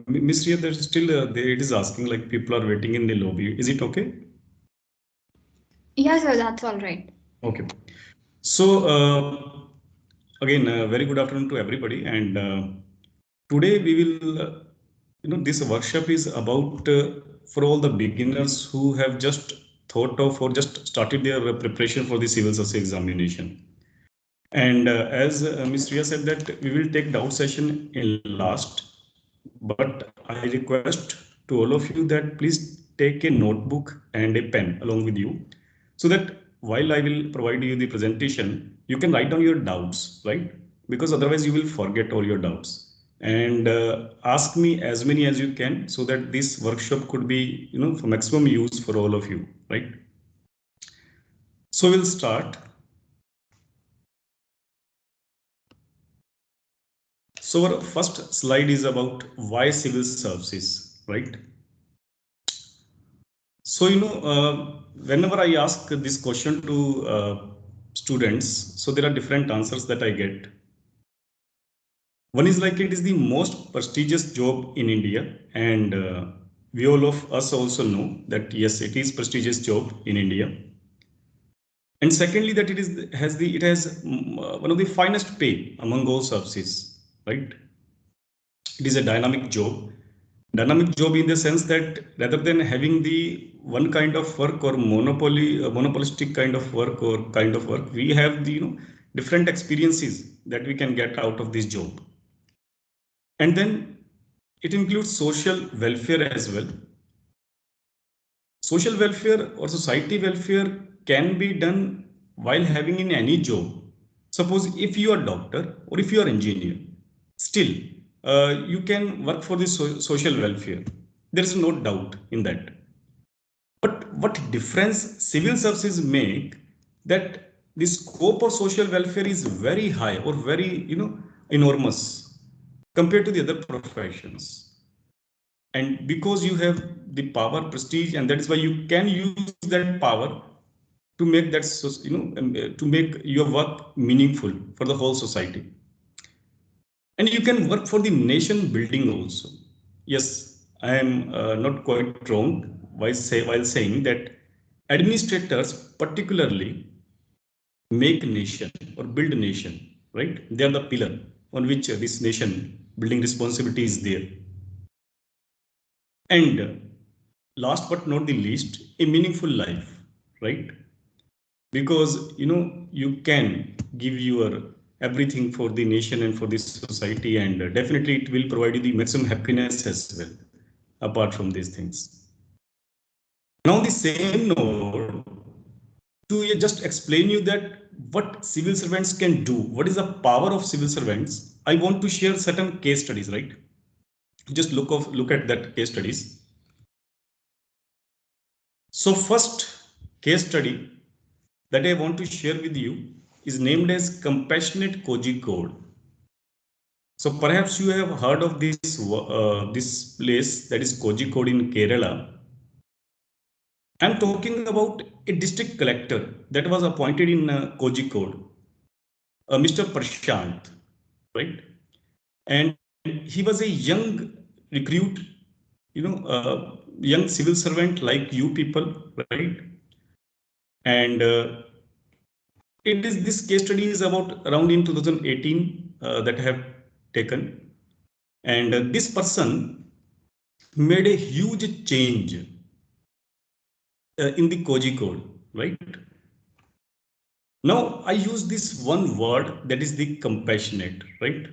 Miss Ria, there's still it is asking like people are waiting in the lobby. Is it okay? Yeah, sir, that's all right. Okay. So again, very good afternoon to everybody. And today we will, this workshop is about for all the beginners who have just thought of or just started their preparation for the civil service examination. And as Ms. Ria said that we will take doubt session in last, but I request to all of you that please take a notebook and a pen along with you so that while I will provide you the presentation, you can write down your doubts, right? Because otherwise you will forget all your doubts. And ask me as many as you can so that this workshop could be, for maximum use for all of you, right? So we'll start. So our first slide is about why civil services, right? So, whenever I ask this question to students, so there are different answers that I get. One is like it is the most prestigious job in India, and we all of us also know that yes, it is prestigious job in India. And secondly, that it has one of the finest pay among all services, right? It is a dynamic job in the sense that rather than having the one kind of work or monopolistic kind of work or kind of work, we have the different experiences that we can get out of this job. And then it includes social welfare as well. Social welfare or society welfare can be done while having in any job. Suppose if you are doctor or if you are engineer, still you can work for the social welfare. There is no doubt in that. But what difference civil services make that the scope of social welfare is very high or very enormous compared to the other professions. And because you have the power prestige, and that is why you can use that power to make that to make your work meaningful for the whole society. And you can work for the nation building also. Yes, I am not quite wrong while saying that administrators particularly make nation or build nation, right? They are the pillar on which this nation building responsibility is there. And last but not the least, a meaningful life, right? Because you can give your everything for the nation and for this society, and definitely it will provide you the maximum happiness as well, apart from these things. Now, the same note, to just explain you that what civil servants can do, what is the power of civil servants, I want to share certain case studies, right? Just look at that case studies. So first case study that I want to share with you is named as Compassionate Kochi Code. So perhaps you have heard of this place that is Kochi Code in Kerala. I'm talking about a district collector that was appointed in Kochi Code, Mr. Prashant, right? And he was a young recruit, young civil servant like you people, right? And it is this case study is about around in 2018 that I have taken, and this person made a huge change in the Koji code, right? Now I use this one word that is the compassionate, right?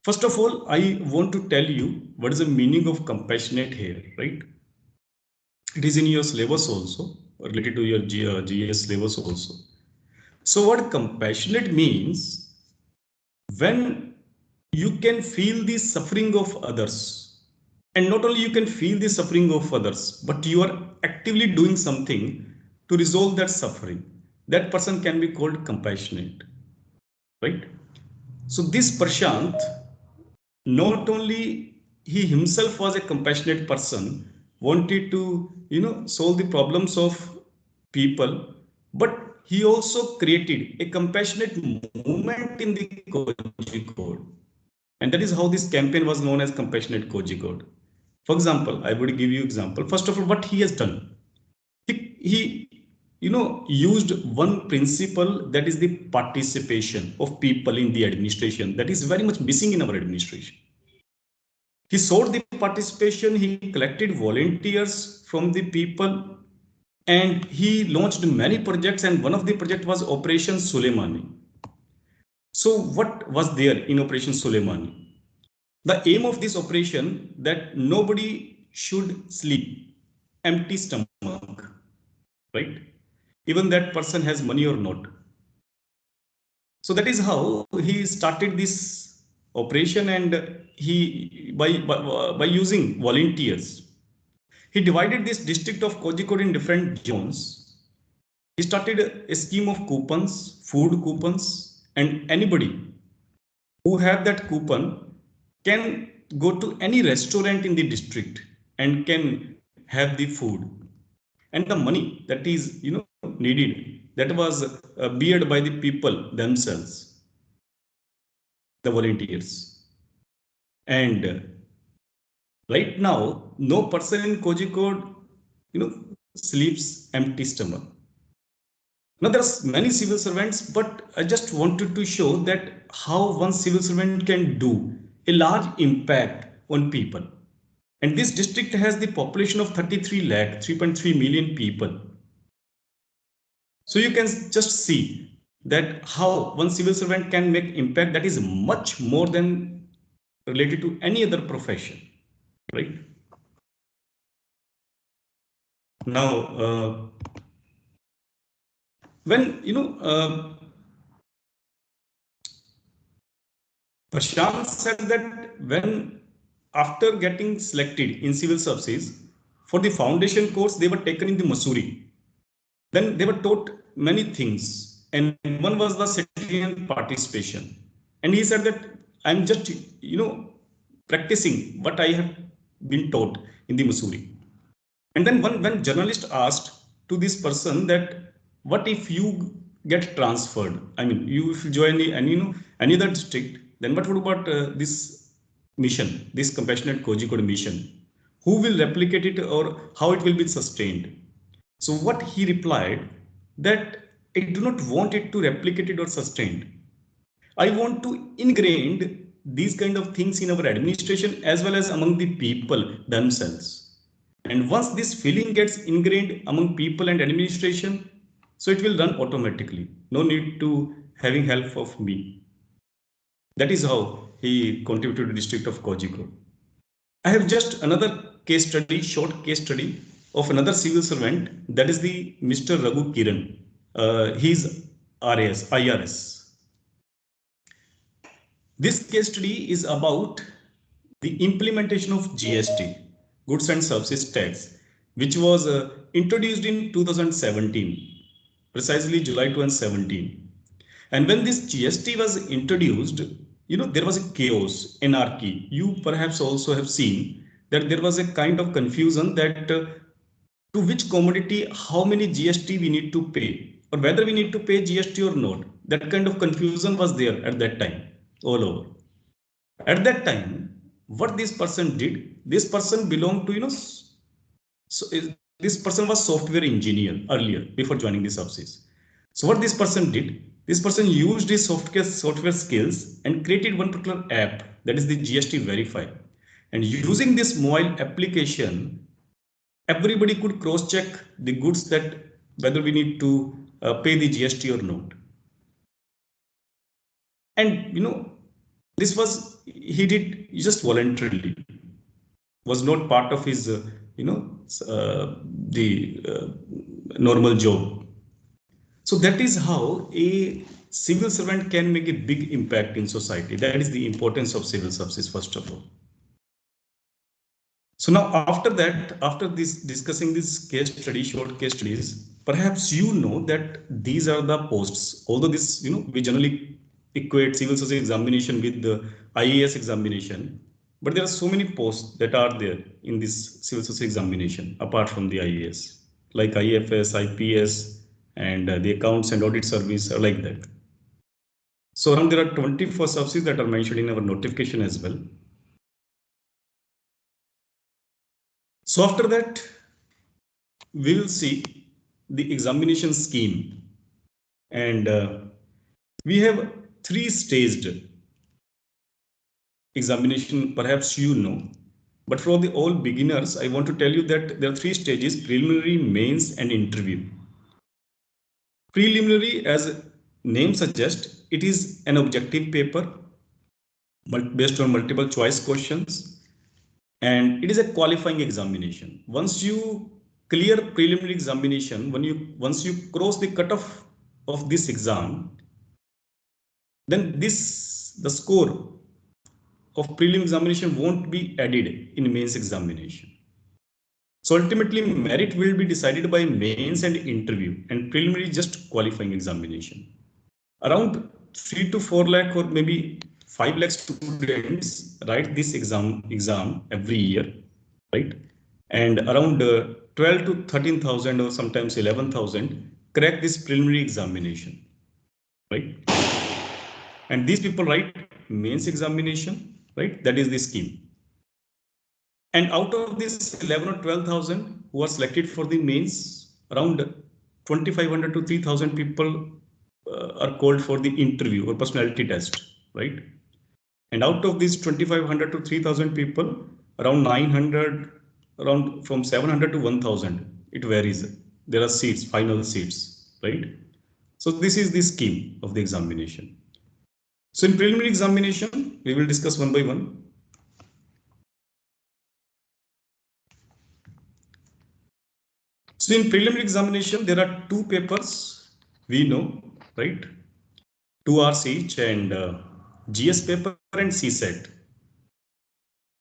First of all, I want to tell you what is the meaning of compassionate here, right? It is in your syllabus also, related to your GS syllabus also. So what compassionate means, when you can feel the suffering of others, and not only you can feel the suffering of others, but you are actively doing something to resolve that suffering, that person can be called compassionate, right? So this Prashant, not only he himself was a compassionate person, wanted to solve the problems of people, but he also created a compassionate movement in the Koji code. And that is how this campaign was known as Compassionate Kozhikode. For example, I would give you example. First of all, what he has done, he used one principle, that is the participation of people in the administration, that is very much missing in our administration. He sought the participation, he collected volunteers from the people, and he launched many projects, and one of the project was Operation Suleimani. So what was there in Operation Suleimani? The aim of this operation, that nobody should sleep empty stomach, right? Even that person has money or not. So that is how he started this operation, and he by using volunteers, he divided this district of Kozhikode in different zones. He started a scheme of coupons, food coupons, and anybody who have that coupon can go to any restaurant in the district and can have the food. And the money that is needed, that was beared by the people themselves, the volunteers. And right now, no person in Kozhikode, sleeps empty stomach. Now there are many civil servants, but I just wanted to show that how one civil servant can do a large impact on people. And this district has the population of 33 lakh, 3.3 million people. So you can just see that how one civil servant can make impact that is much more than related to any other profession, right? Now, when Prashant said that when after getting selected in civil services for the foundation course, they were taken in the Missouri. Then they were taught many things, and one was the citizen participation. And he said that I'm just practicing what I have been taught in the Missouri. And then when journalist asked to this person that what if you get transferred? I mean, you if you join any other district, then what would about this mission, this compassionate Kozhikode mission? Who will replicate it, or how it will be sustained? So what he replied that I do not want it to replicate it or sustained. I want to ingrain these kind of things in our administration as well as among the people themselves. And once this feeling gets ingrained among people and administration, so it will run automatically. No need to having help of me. That is how he contributed to the district of Kozhikode. I have just another case study, short case study of another civil servant. That is the Mr. Raghu Kiran. He's IRS. This case study is about the implementation of GST, Goods and Services Tax, which was introduced in 2017, precisely July 2017. And when this GST was introduced, there was a chaos, anarchy. You perhaps also have seen that there was a kind of confusion that to which commodity, how many GST we need to pay, or whether we need to pay GST or not. That kind of confusion was there at that time, all over. At that time, what this person did, this person belonged to, so this person was software engineer earlier before joining the services. So what this person did, this person used his software skills and created one particular app, that is the GST Verify. And using this mobile application, everybody could cross check the goods that whether we need to pay the GST or not. And this was he did just voluntarily, was not part of his the normal job. So that is how a civil servant can make a big impact in society. That is the importance of civil services, first of all. So now after that, after this discussing this case study, short case studies, perhaps you know that these are the posts. Although this, we generally equate civil service examination with the IAS examination, but there are so many posts that are there in this civil service examination apart from the IAS, like IFS, IPS, and the accounts and audit service are like that. So around there are 24 subsidies that are mentioned in our notification as well. So after that, we will see the examination scheme, and we have three-staged examination, perhaps you know, but for the all beginners, I want to tell you that there are three stages: preliminary, mains, and interview. Preliminary, as name suggests, it is an objective paper based on multiple choice questions, and it is a qualifying examination. Once you clear preliminary examination, once you cross the cutoff of this exam, then the score of prelim examination won't be added in mains examination. So ultimately, merit will be decided by mains and interview, and preliminary just qualifying examination. Around 3 to 4 lakh or maybe 5 lakh students write this exam every year, right? And around 12 to 13,000 or sometimes 11,000 crack this preliminary examination, right? And these people write mains examination, right? That is the scheme. And out of this 11 or 12,000 who are selected for the mains, around 2,500 to 3,000 people are called for the interview or personality test, right? And out of these 2,500 to 3,000 people, around 900, around from 700 to 1,000, it varies. There are seats, final seats, right? So this is the scheme of the examination. So in preliminary examination, we will discuss one by one. So in preliminary examination, there are two papers we know, right? 2 hours each, and GS paper and CSET.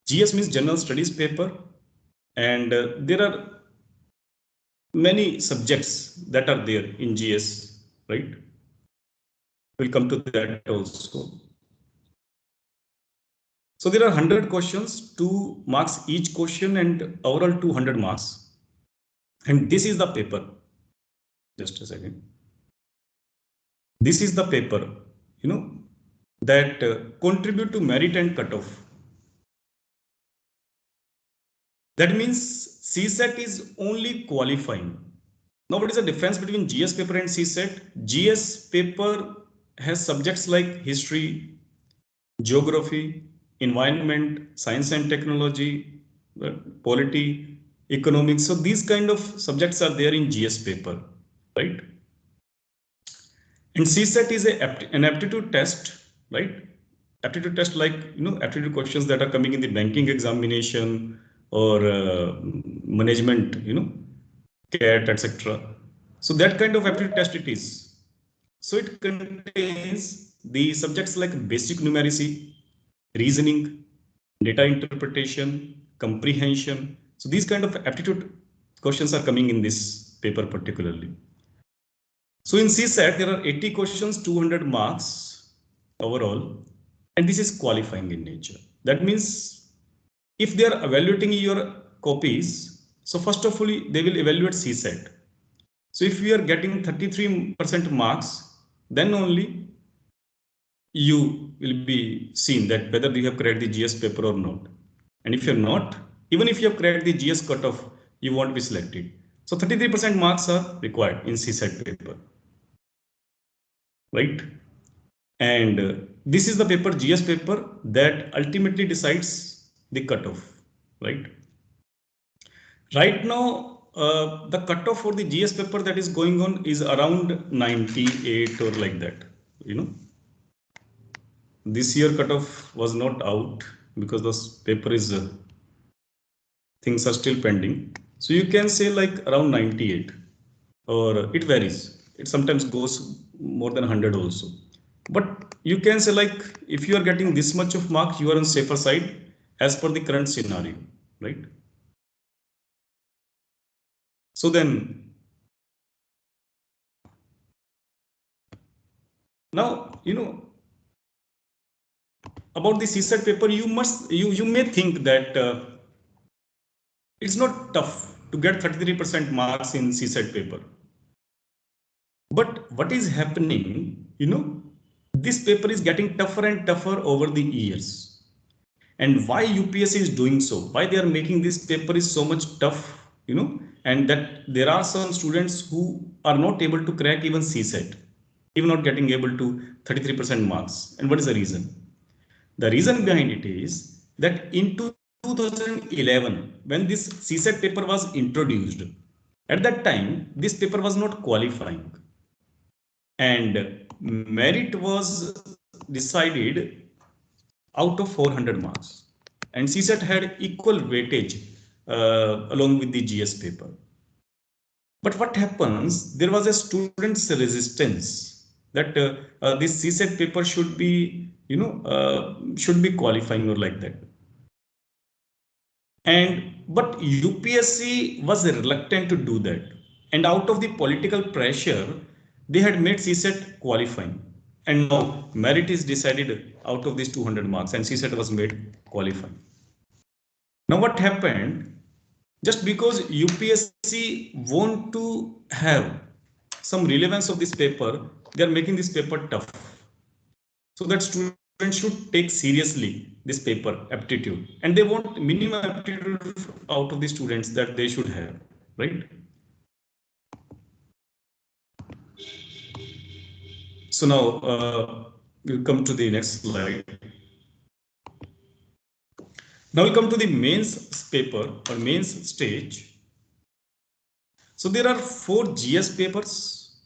GS means General Studies paper, and there are many subjects that are there in GS, right? We'll come to that also. So there are 100 questions, 2 marks each question, and overall 200 marks. And this is the paper. Just a second. This is the paper, that contribute to merit and cutoff. That means CSET is only qualifying. Now, what is the difference between GS paper and CSET? GS paper has subjects like history, geography, environment, science and technology, polity, economics. So these kind of subjects are there in GS paper, right? And CSET is an aptitude test, right? Aptitude test, like aptitude questions that are coming in the banking examination or management, CAT, etc. So that kind of aptitude test it is. So it contains the subjects like basic numeracy, reasoning, data interpretation, comprehension. So these kind of aptitude questions are coming in this paper particularly. So in CSAT, there are 80 questions, 200 marks overall, and this is qualifying in nature. That means if they are evaluating your copies, so first of all, they will evaluate CSAT. So if you are getting 33% marks, then only you will be seen that whether you have cracked the GS paper or not. And if you're not, even if you have cracked the GS cutoff, you won't be selected. So 33% marks are required in CSAT paper, right? And this is the paper, GS paper, that ultimately decides the cutoff, right? Right now, the cutoff for the GS paper that is going on is around 98 or like that, This year cutoff was not out because this paper is, things are still pending. So you can say like around 98, or it varies. It sometimes goes more than 100 also. But you can say like if you are getting this much of mark, you are on safer side as per the current scenario, right? So then now, about the CSAT paper, you may think that it's not tough to get 33% marks in CSAT paper. But what is happening, this paper is getting tougher and tougher over the years. And why UPSC is doing so? Why they are making this paper is so much tough, and that there are some students who are not able to crack even CSET, even not getting able to 33% marks. And what is the reason? The reason behind it is that in 2011, when this CSET paper was introduced, at that time, this paper was not qualifying. And merit was decided out of 400 marks. And CSET had equal weightage along with the GS paper. But what happens, there was a student's resistance that this CSET paper should be, qualifying or like that. But UPSC was reluctant to do that. And out of the political pressure, they had made CSET qualifying. And now merit is decided out of these 200 marks and CSET was made qualifying. Now what happened? Just because UPSC want to have some relevance of this paper, they are making this paper tough. So that students should take seriously this paper, aptitude. And they want minimum aptitude out of the students that they should have, right? So now we'll come to the next slide. Now we'll come to the mains paper or mains stage. So there are 4 GS papers.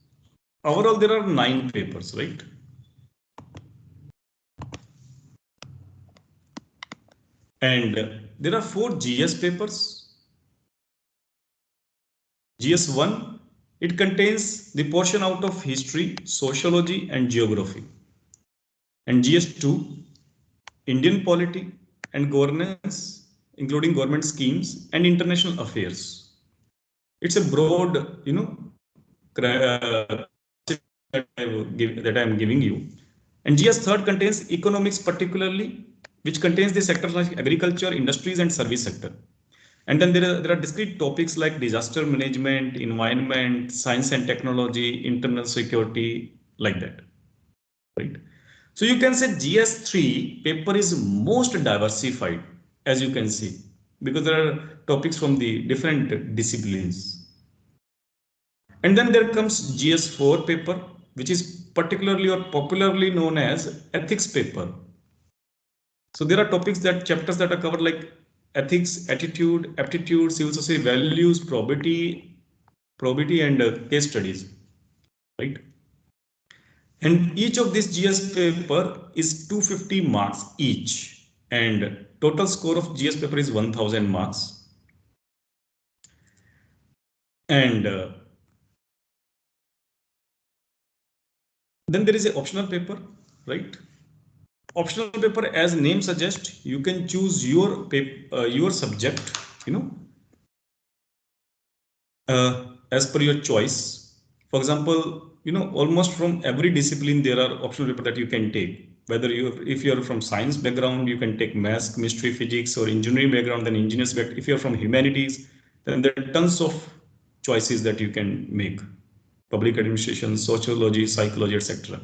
Overall, there are 9 papers, right? And there are 4 GS papers. GS1, it contains the portion out of history, sociology, and geography. And GS2, Indian polity and governance, including government schemes and international affairs. It's a broad, that I am giving you. And GS third contains economics particularly, which contains the sectors like agriculture, industries, and service sector. And then there are discrete topics like disaster management, environment, science and technology, internal security, like that, right? So you can say GS3 paper is most diversified, as you can see, because there are topics from the different disciplines. And then there comes GS4 paper, which is particularly or popularly known as ethics paper. So there are topics chapters that are covered like ethics, attitude, aptitude, civil society values, probity, and case studies, right? And each of this GS paper is 250 marks each, and total score of GS paper is 1000 marks. And then there is an optional paper, right? Optional paper, as name suggests, you can choose your paper, your subject, as per your choice. For example, almost from every discipline there are optional paper that you can take. Whether if you're from science background, you can take maths, chemistry, physics, or engineering background, then engineers background. If you're from humanities, then there are tons of choices that you can make. Public administration, sociology, psychology, etc.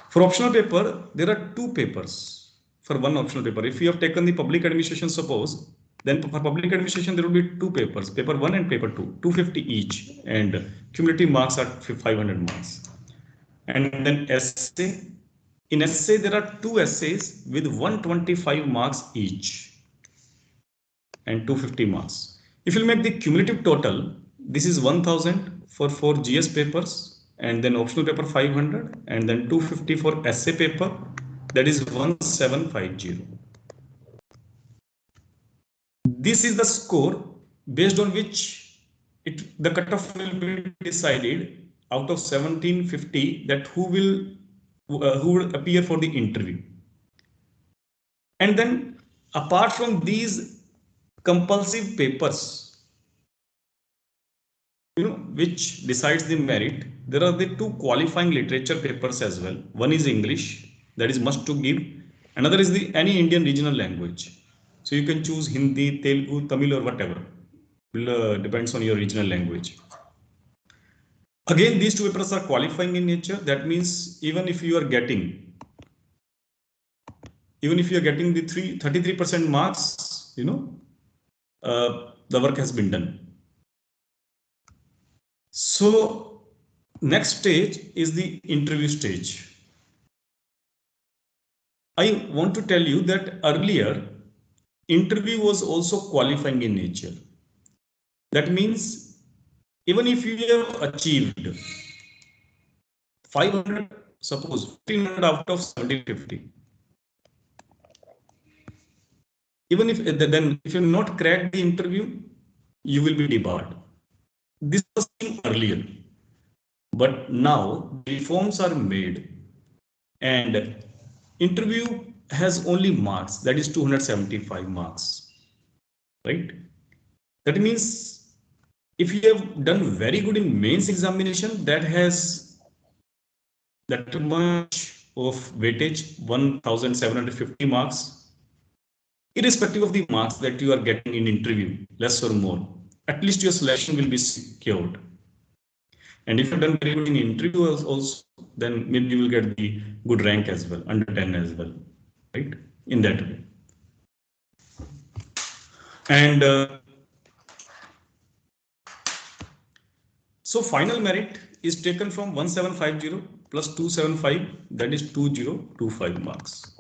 For optional paper, there are 2 papers for one optional paper. If you have taken the public administration, suppose, then for public administration, there will be 2 papers, paper 1 and paper 2, 250 each, and cumulative marks are 500 marks. And then essay. In essay, there are 2 essays with 125 marks each and 250 marks. If you make the cumulative total, this is 1000 for 4 GS papers, and then optional paper 500, and then 250 for essay paper, that is 1750. This is the score based on which the cutoff will be decided out of 1750, that who will appear for the interview. And then apart from these compulsive papers, which decides the merit, there are the 2 qualifying literature papers as well. One is English, that is must to give. Another is any Indian regional language. So you can choose Hindi, Telugu, Tamil, or whatever. Depends on your regional language. Again, these two papers are qualifying in nature. That means even if you are getting the 33% marks, the work has been done. So next stage is the interview stage. I want to tell you that earlier interview was also qualifying in nature. That means even if you have achieved 500, suppose 1500 out of 1750, even if then if you not crack the interview, you will be debarred. This was seen earlier, but now reforms are made and interview has only marks, that is 275 marks, right? That means if you have done very good in mains examination, that has that much of weightage, 1750 marks, irrespective of the marks that you are getting in interview, less or more, at least your selection will be secured. And if you've done very good in interview also, then maybe you will get the good rank as well, under 10 as well, right? In that way. And so final merit is taken from 1750 plus 275, that is 2025 marks.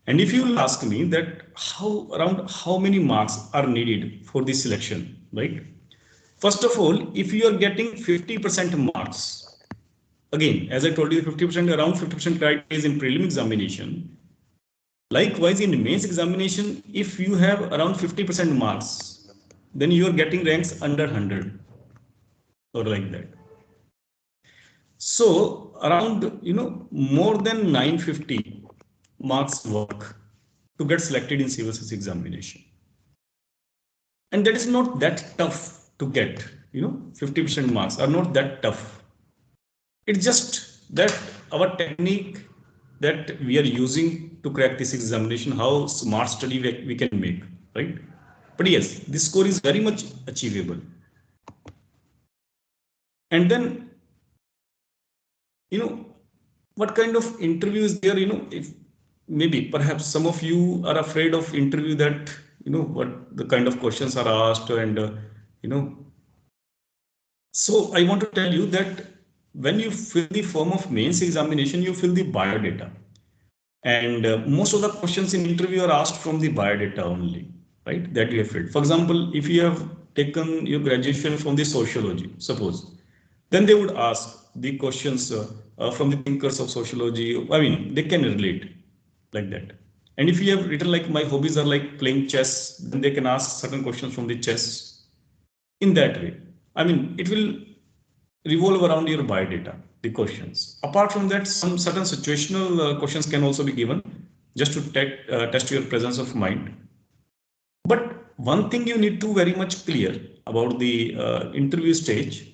And if you will ask me that around how many marks are needed for this selection, right? First of all, if you are getting 50% marks, again, as I told you, 50%, around 50% criteria is in prelim examination. Likewise, in mains examination, if you have around 50% marks, then you are getting ranks under 100 or like that. So around, more than 950 marks work to get selected in civil service examination. And that is not that tough to get, 50% marks are not that tough. It's just that our technique that we are using to crack this examination, how smart study we can make, right? But yes, this score is very much achievable. And then, what kind of interview is there, if maybe perhaps some of you are afraid of interview, that, what the kind of questions are asked, and, so I want to tell you that when you fill the form of mains examination, you fill the biodata. And most of the questions in interview are asked from the biodata only, right? That you have filled. For example, if you have taken your graduation from the sociology, suppose, then they would ask the questions from the thinkers of sociology. I mean, they can relate like that. And if you have written like my hobbies are like playing chess, then they can ask certain questions from the chess in that way. I mean, it will revolve around your biodata, the questions. Apart from that, some certain situational questions can also be given just to test your presence of mind. But one thing you need to very much clear about the interview stage,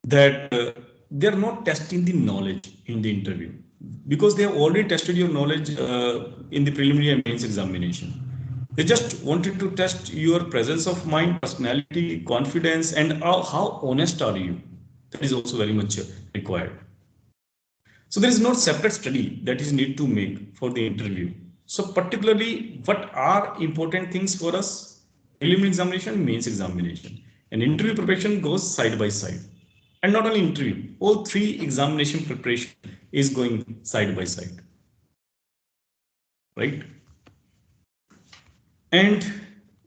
that they're not testing the knowledge in the interview, because they have already tested your knowledge in the preliminary and mains examination. They just wanted to test your presence of mind, personality, confidence, and how honest are you. That is also very much required. So there is no separate study that is need to make for the interview. So particularly, what are important things for us? Preliminary examination, mains examination, and interview preparation goes side by side. And not only interview, all three examination preparation is going side by side, right? And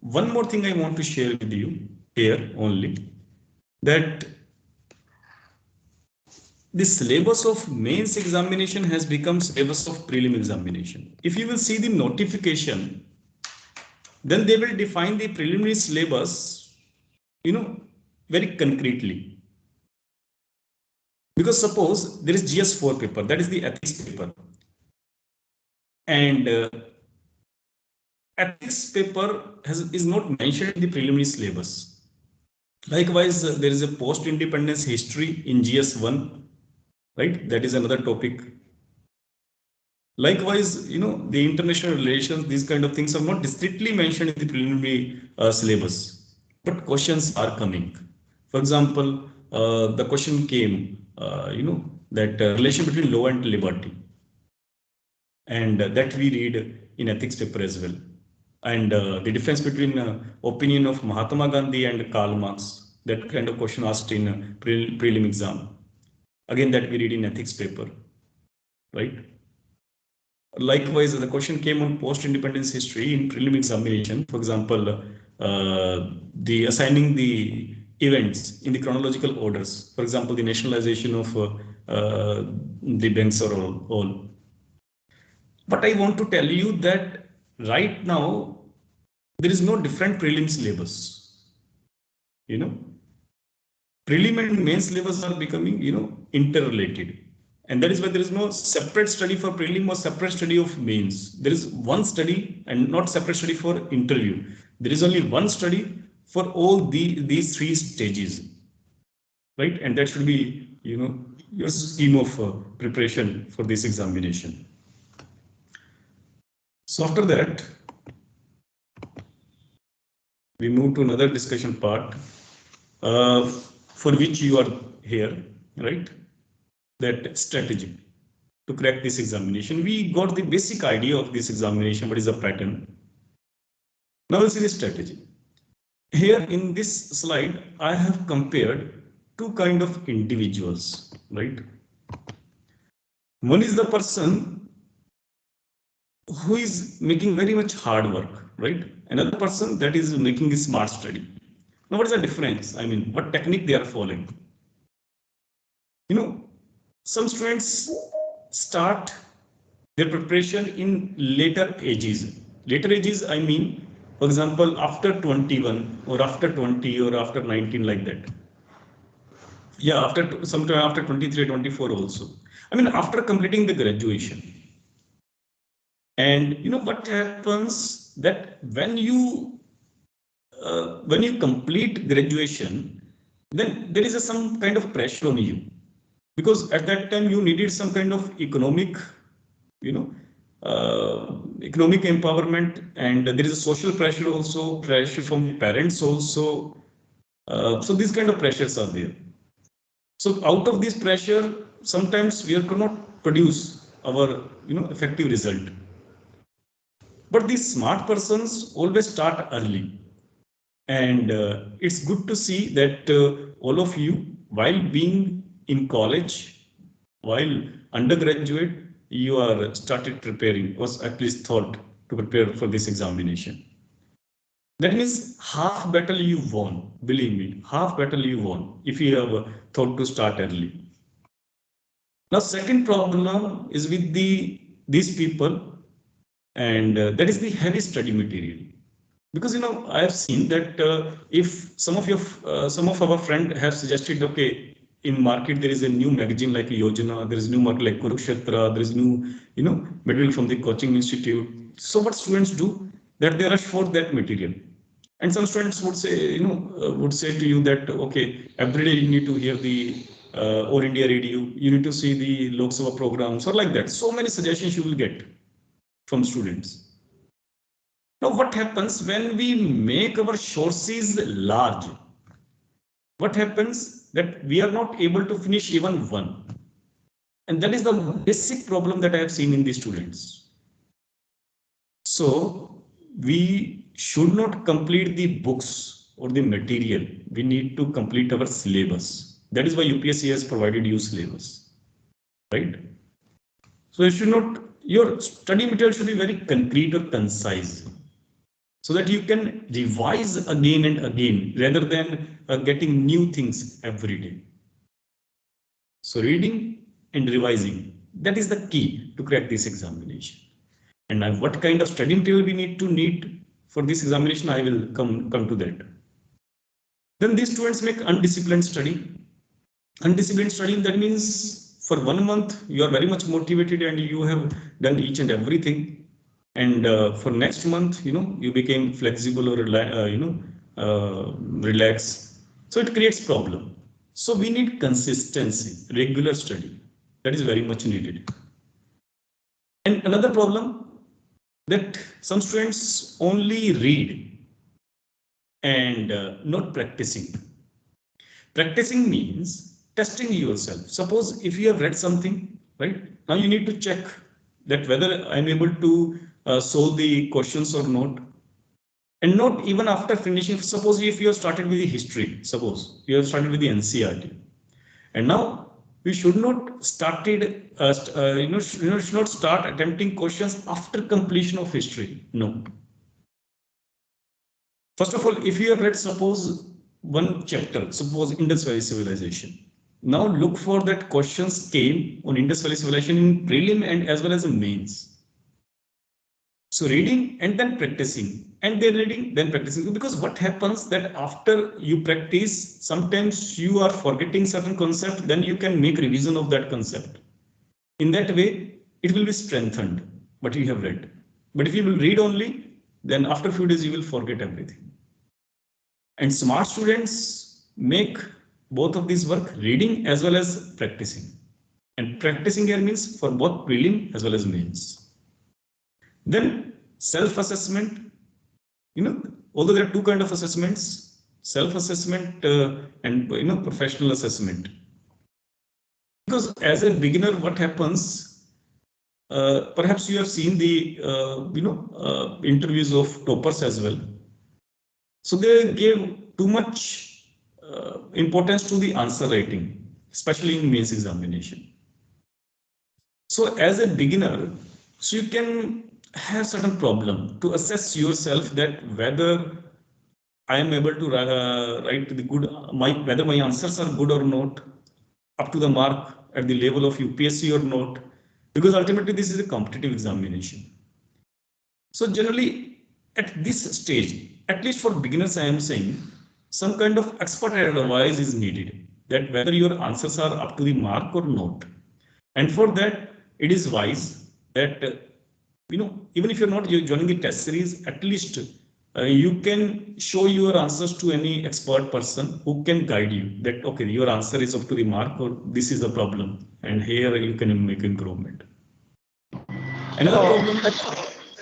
one more thing I want to share with you here only, that the syllabus of mains examination has become syllabus of prelim examination. If you will see the notification, then they will define the preliminary syllabus, very concretely. Because suppose there is GS4 paper, that is the ethics paper, and ethics paper is not mentioned in the preliminary syllabus. Likewise, there is a post-independence history in GS1, right? That is another topic. Likewise, the international relations, these kind of things are not strictly mentioned in the preliminary syllabus. but questions are coming. For example, the question came, that relation between law and liberty, and that we read in ethics paper as well. And the difference between opinion of Mahatma Gandhi and Karl Marx, that kind of question asked in prelim exam. Again, that we read in ethics paper, right? Likewise, the question came on post-independence history in prelim examination. For example, the assigning the events in the chronological orders. For example, the nationalization of the banks or all. But I want to tell you that right now there is no different prelim syllabus. You know, prelim and main syllabus are becoming interrelated, and that is why there is no separate study for prelim or separate study of mains. There is one study and not separate study for interview. There is only one study for all these three stages, right? And that should be your scheme of preparation for this examination. So after that, we move to another discussion part, for which you are here, right? That strategy to crack this examination. We got the basic idea of this examination, what is the pattern. Now we'll see the strategy. Here in this slide, I have compared two kind of individuals, right? One is the person who is making very much hard work, right? Another person that is making a smart study. Now, what is the difference? I mean, what technique they are following? Some students start their preparation in later ages. Later ages, I mean, for example, after 21 or after 20 or after 19, like that. Yeah, after sometime after 23, 24 also. I mean, after completing the graduation. And what happens that when you complete graduation, then there is some kind of pressure on you, because at that time you needed some kind of economic economic empowerment, and there is a social pressure also, pressure from parents also. So these kind of pressures are there. So out of this pressure, sometimes we cannot produce our effective result. But these smart persons always start early. And it's good to see that all of you, while being in college, while undergraduate, you are started preparing, was at least thought to prepare for this examination. That means half battle you won, believe me, half battle you won if you have thought to start early. Now, second problem is with these people, and that is the heavy study material. Because I have seen that if some of our friend have suggested, okay, in market there is a new magazine like Yojana, there is new market like Kurukshetra, there is new material from the coaching institute. So what students do, that they rush for that material. And some students would say, would say to you that, okay, every day you need to hear the All India Radio, you need to see the Lok Sabha programs, or like that. So many suggestions you will get from students. Now, what happens when we make our sources large? What happens that we are not able to finish even one? And that is the basic problem that I have seen in the students. So we should not complete the books or the material. We need to complete our syllabus. That is why UPSC has provided you syllabus, right? So you should not, your study material should be very concrete or concise, so that you can revise again and again rather than getting new things every day. So reading and revising, that is the key to crack this examination. And now what kind of study material we need for this examination, I will come to that. Then these students make undisciplined study. Undisciplined study, that means for 1 month you are very much motivated and you have done each and everything, and for next month you became flexible or relax. So it creates problem. So we need consistency, regular study, that is very much needed. And another problem, that some students only read and not practicing. Practicing means testing yourself. Suppose if you have read something, right? Now you need to check that whether I'm able to solve the questions or not. And not even after finishing, suppose if you have started with the history, suppose you have started with the NCRT, and now we should not started, should not start attempting questions after completion of history. No. First of all, if you have read, suppose one chapter, suppose Indus Valley Civilization. Now look for that questions came on Indus Valley Civilization in prelim and as well as in mains. So reading and then practicing, and then reading, then practicing. Because what happens that after you practice, sometimes you are forgetting certain concept, then you can make revision of that concept. In that way, it will be strengthened, what you have read. But if you will read only, then after a few days, you will forget everything. And smart students make both of these work, reading as well as practicing. And practicing here means for both prelim as well as mains. Then self-assessment, although there are two kinds of assessments, self-assessment and professional assessment. Because as a beginner, what happens, perhaps you have seen the interviews of toppers as well. So they gave too much importance to the answer writing, especially in mains examination. So as a beginner, so you can have certain problem to assess yourself that whether I am able to write the good, whether my answers are good or not, up to the mark at the level of UPSC or not, because ultimately this is a competitive examination. So generally at this stage, at least for beginners, I am saying some kind of expert advice is needed, that whether your answers are up to the mark or not. And for that, it is wise that, even if you're not joining the test series, at least you can show your answers to any expert person who can guide you that, okay, your answer is up to the mark or this is the problem. And here you can make improvement. Another problem.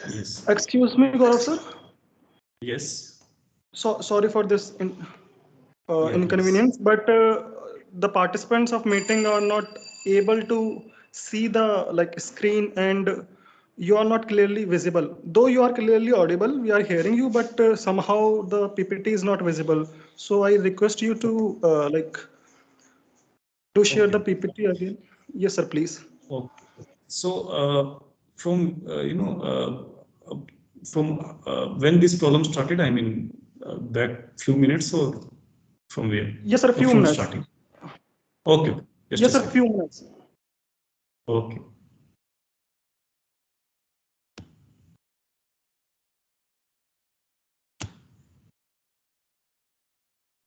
Yes. Excuse me, Gaurav sir. Yes. So sorry for this Yeah, please. inconvenience, but the participants of meeting are not able to see the like screen, and you are not clearly visible. Though you are clearly audible, we are hearing you, but somehow the PPT is not visible. So I request you to to share the Okay. PPT again. Yes, sir, please. Okay. So from when this problem started, I mean back few minutes or from where? Yes, sir, Or few from minutes. starting? Okay, just a Yes, sir, few second. minutes. Okay.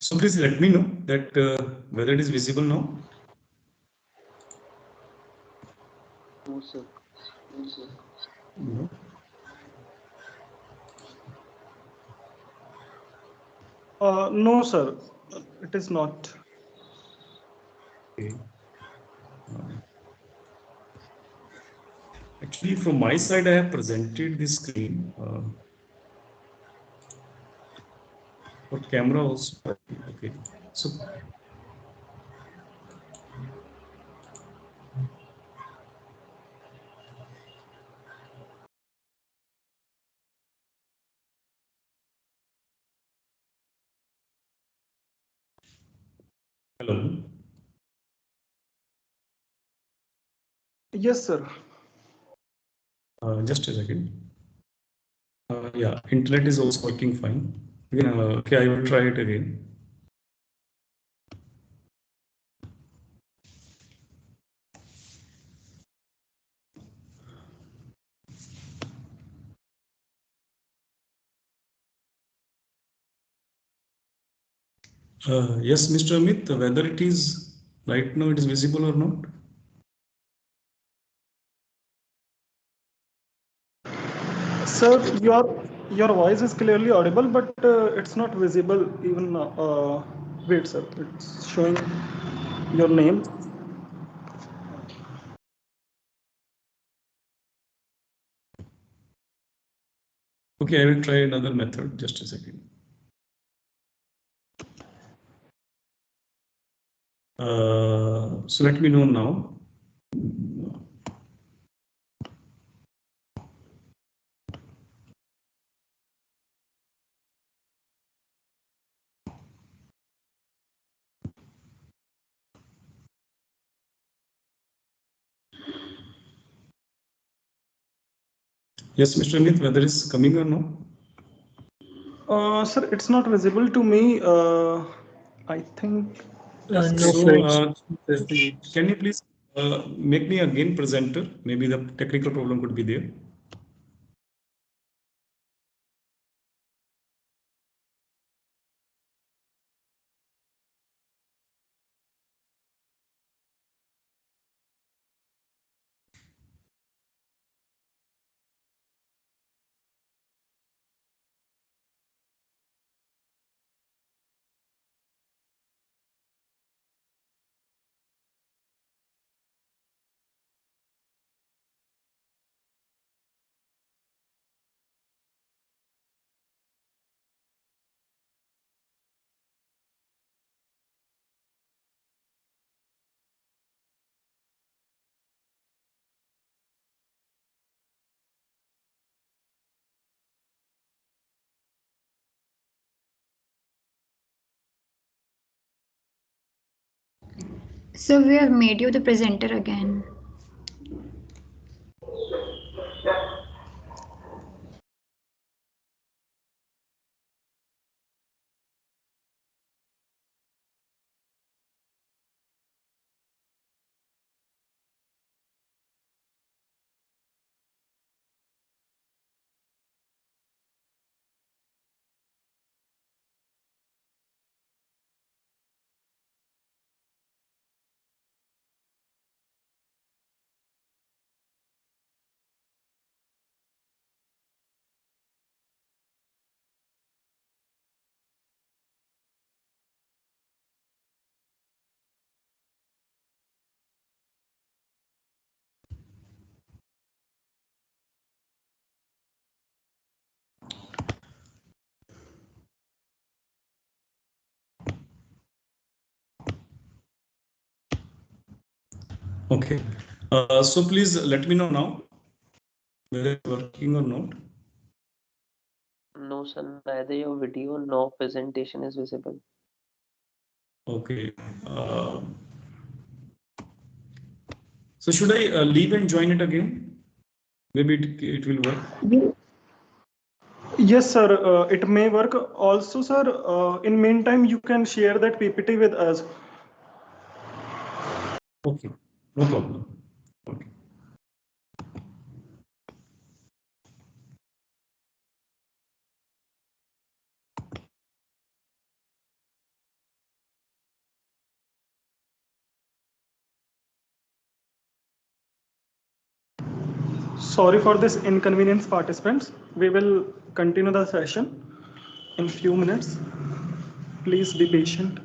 So please let me know that whether it is visible now. No, sir. No. No, sir, it is not. Okay. Actually, from my side, I have presented the screen. For camera also. Okay. So hello. Yes, sir. Just a second. Yeah, internet is also working fine. Okay, I will try it again. Yes, Mr. Amit, whether it is right now, it is visible or not? Sir, your voice is clearly audible, but it's not visible even. Wait, sir, it's showing your name. Okay, I will try another method. Just a second. So let me know now. Yes, Mr. Amit, whether it's coming or no? Sir, it's not visible to me. I think. No, So, friends. can you please make me again presenter? Maybe the technical problem could be there. So we have made you the presenter again. Okay. So please let me know now whether it's working or not. No, sir, neither your video nor presentation is visible. Okay. So should I leave and join it again? Maybe it will work. Yes, sir. It may work. Also, sir, in meantime, you can share that PPT with us. Okay. No problem. Okay. Sorry for this inconvenience, participants. We will continue the session in few minutes. Please be patient.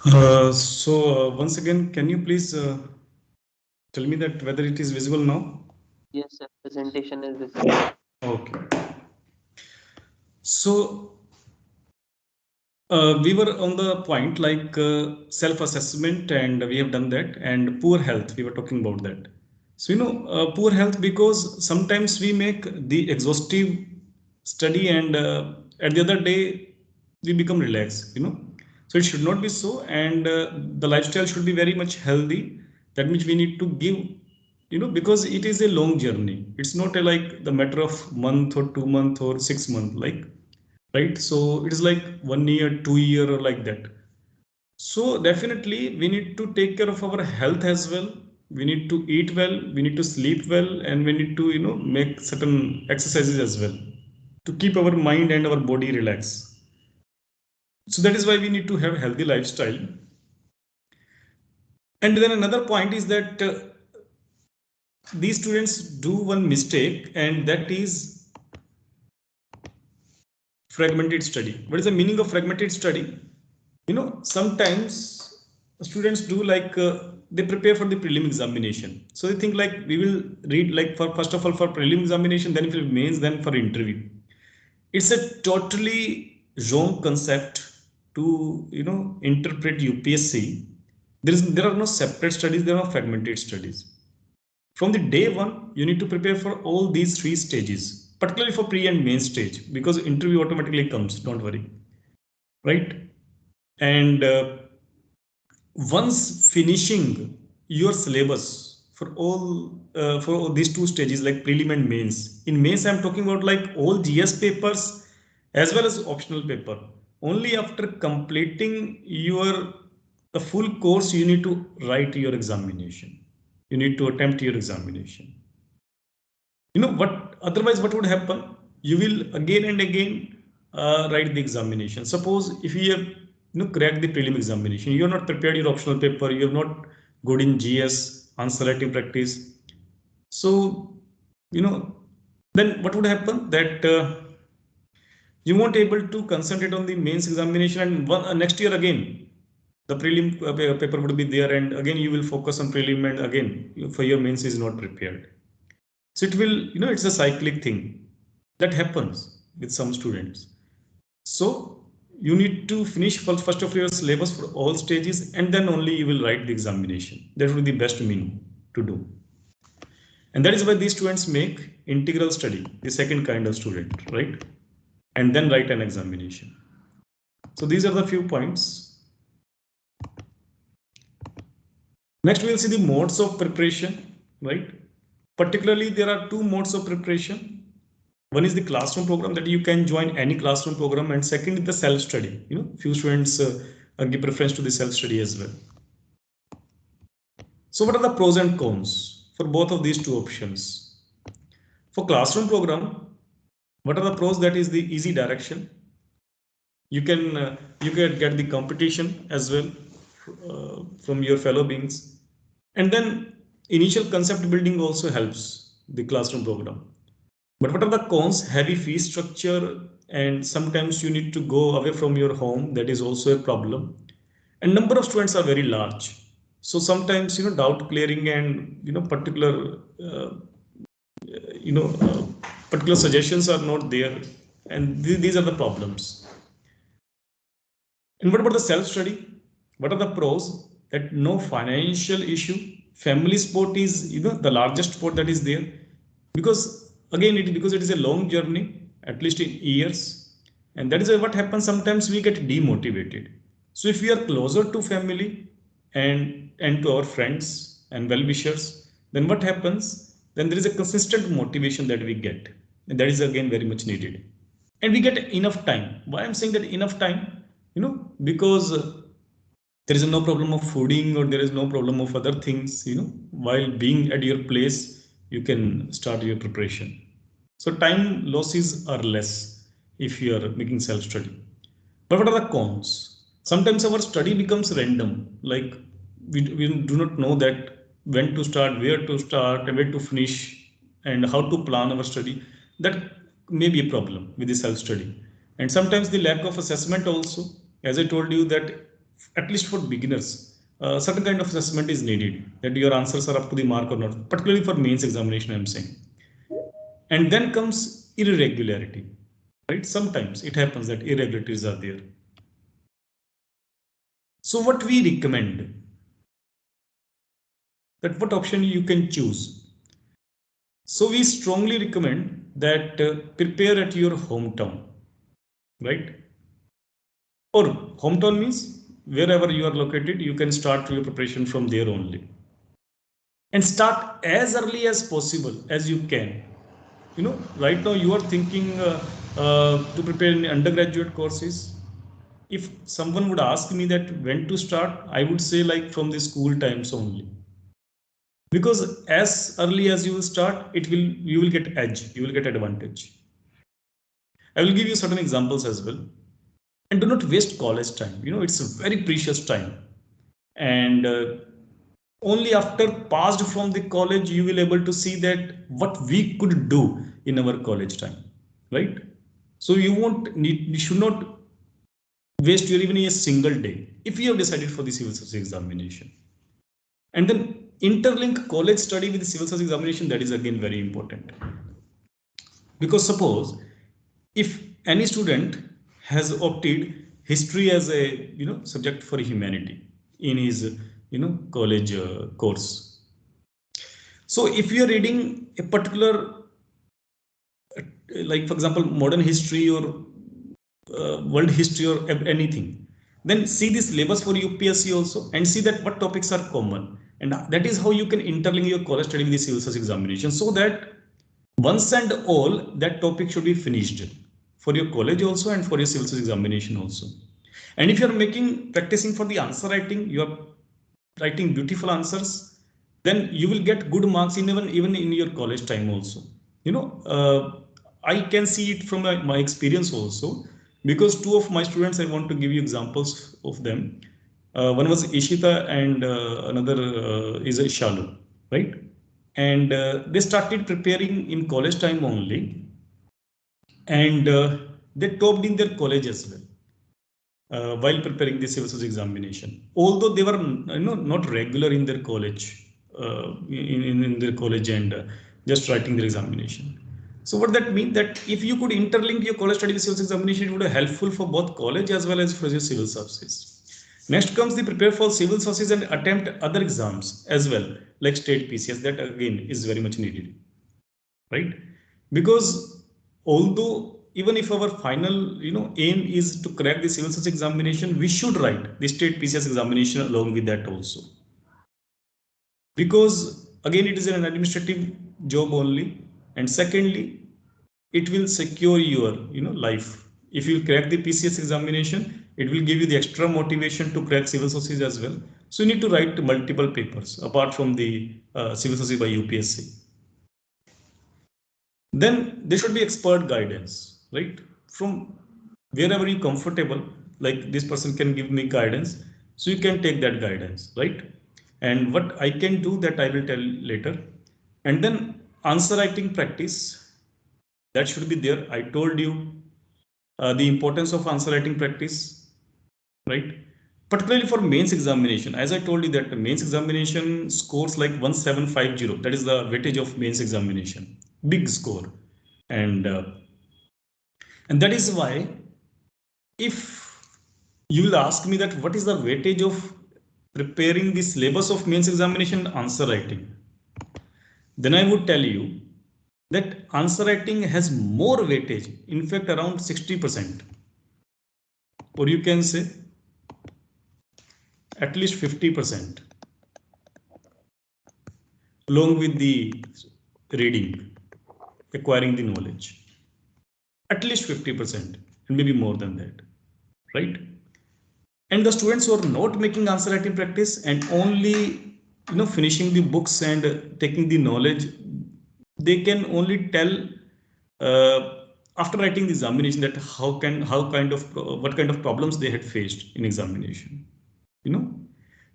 Once again, can you please tell me that whether it is visible now? Yes, sir. Presentation is visible. Okay. So we were on the point like self-assessment, and we have done that, and poor health. We were talking about that. So poor health, because sometimes we make the exhaustive study, and at the other day we become relaxed. So it should not be so, and the lifestyle should be very much healthy. That means we need to give, because it is a long journey. It's not like the matter of month or 2 month or 6 month, like, right? So it is like 1 year, 2 year, or like that. So definitely we need to take care of our health as well. We need to eat well, we need to sleep well, and we need to make certain exercises as well to keep our mind and our body relaxed. So that is why we need to have healthy lifestyle. And then another point is that these students do one mistake, and that is fragmented study. What is the meaning of fragmented study? Sometimes students do like they prepare for the prelim examination. So they think like we will read like for first of all for prelim examination, then for mains, then for interview. It's a totally wrong concept to interpret UPSC. There are no separate studies, there are no fragmented studies. From the day one, you need to prepare for all these three stages, particularly for pre and main stage, because interview automatically comes. Don't worry, right? And once finishing your syllabus for all these two stages, like prelim and mains. In mains, I'm talking about like all GS papers as well as optional paper. Only after completing your the full course, you need to write your examination. You need to attempt your examination. What otherwise what would happen? You will again and again write the examination. Suppose if you have cracked the prelim examination, you are not prepared your optional paper, you are not good in GS answer writing practice. So you know then what would happen, that you won't able to concentrate on the mains examination, and next year again the prelim paper would be there, and again you will focus on prelim, and again for your mains is not prepared. So it will, it's a cyclic thing that happens with some students. So you need to finish first of your syllabus for all stages, and then only you will write the examination. That would be the best mean to do. And that is why these students make integral study, the second kind of student, right? And then write an examination. So these are the few points. Next, we will see the modes of preparation, right? Particularly, there are two modes of preparation. One is the classroom program, that you can join any classroom program, and second is the self-study. Few students give preference to the self-study as well. So what are the pros and cons for both of these two options? For classroom program, what are the pros? That is the easy direction. You can get the competition as well from your fellow beings, and then initial concept building also helps the classroom program. But what are the cons? Heavy fee structure, and sometimes you need to go away from your home. That is also a problem. And number of students are very large. So sometimes doubt clearing and you know uh, particular suggestions are not there, and these are the problems. And what about the self study? What are the pros? That no financial issue. Family sport is the largest sport that is there, because again because it is a long journey, at least in years. And that is why what happens, sometimes we get demotivated. So if we are closer to family and to our friends and well wishers, then what happens, then there is a consistent motivation that we get, and that is again very much needed. And we get enough time. Why I'm saying that enough time, because there is no problem of fooding, or there is no problem of other things. While being at your place, you can start your preparation. So time losses are less if you are making self study. But what are the cons? Sometimes our study becomes random, like we do not know that when to start, where to start, and where to finish, and how to plan our study. That may be a problem with the self study. And sometimes the lack of assessment also, as I told you, that at least for beginners, certain kind of assessment is needed, that your answers are up to the mark or not, particularly for mains examination, I'm saying. And then comes irregularity, right? Sometimes it happens that irregularities are there. So what we recommend, that what option you can choose. So we strongly recommend that prepare at your hometown, right? Or hometown means wherever you are located, you can start your preparation from there only. And start as early as possible as you can. You know, right now you are thinking to prepare in undergraduate courses. If someone would ask me that when to start, I would say like from the school times only. Because as early as you will start, you will get edge, you will get advantage. I will give you certain examples as well. And do not waste college time. You know, it's a very precious time. And only after passed from the college, you will able to see that what we could do in our college time, right? So you should not waste your even a single day if you have decided for the civil service examination. And then interlink college study with the civil service examination, that is again very important. Because suppose if any student has opted history as a subject for humanity in his college course. So if you are reading a particular like for example modern history or world history or anything, then see the syllabus for UPSC also and see that what topics are common, and that is how you can interlink your college study with the civil service examination, so that once and all that topic should be finished for your college also and for your civil service examination also. And if you are practicing for the answer writing, you are writing beautiful answers, then you will get good marks even in your college time also. I can see it from my experience also, because two of my students, I want to give you examples of them. One was Ishita and another is Shalu, right? And they started preparing in college time only, and they topped in their college as well while preparing the civil service examination. Although they were not regular in their college, in their college and just writing their examination. So what that means, that if you could interlink your college study with civil service examination, it would be helpful for both college as well as for your civil services. Next comes the prepare for civil services and attempt other exams as well, like state PCS. That again is very much needed, right? Because although even if our final aim is to crack the civil service examination, we should write the state PCS examination along with that also. Because again, it is an administrative job only, and secondly, it will secure your life. If you crack the PCS examination, it will give you the extra motivation to crack civil services as well. So you need to write multiple papers apart from the civil services by UPSC. Then there should be expert guidance, right? From wherever you're comfortable, like this person can give me guidance, so you can take that guidance, right? And what I can do, that I will tell later. And then answer writing practice, that should be there. I told you the importance of answer writing practice, right? Particularly for mains examination, as I told you that the mains examination scores like 1750, that is the weightage of mains examination, big score. And that is why, if you will ask me that what is the weightage of preparing the syllabus of mains examination answer writing, then I would tell you that answer writing has more weightage, in fact around 60%, or you can say at least 50%, along with the reading, acquiring the knowledge, at least 50% and maybe more than that, right? And the students who are not making answer writing practice and only finishing the books and taking the knowledge, they can only tell after writing the examination that what kind of problems they had faced in examination,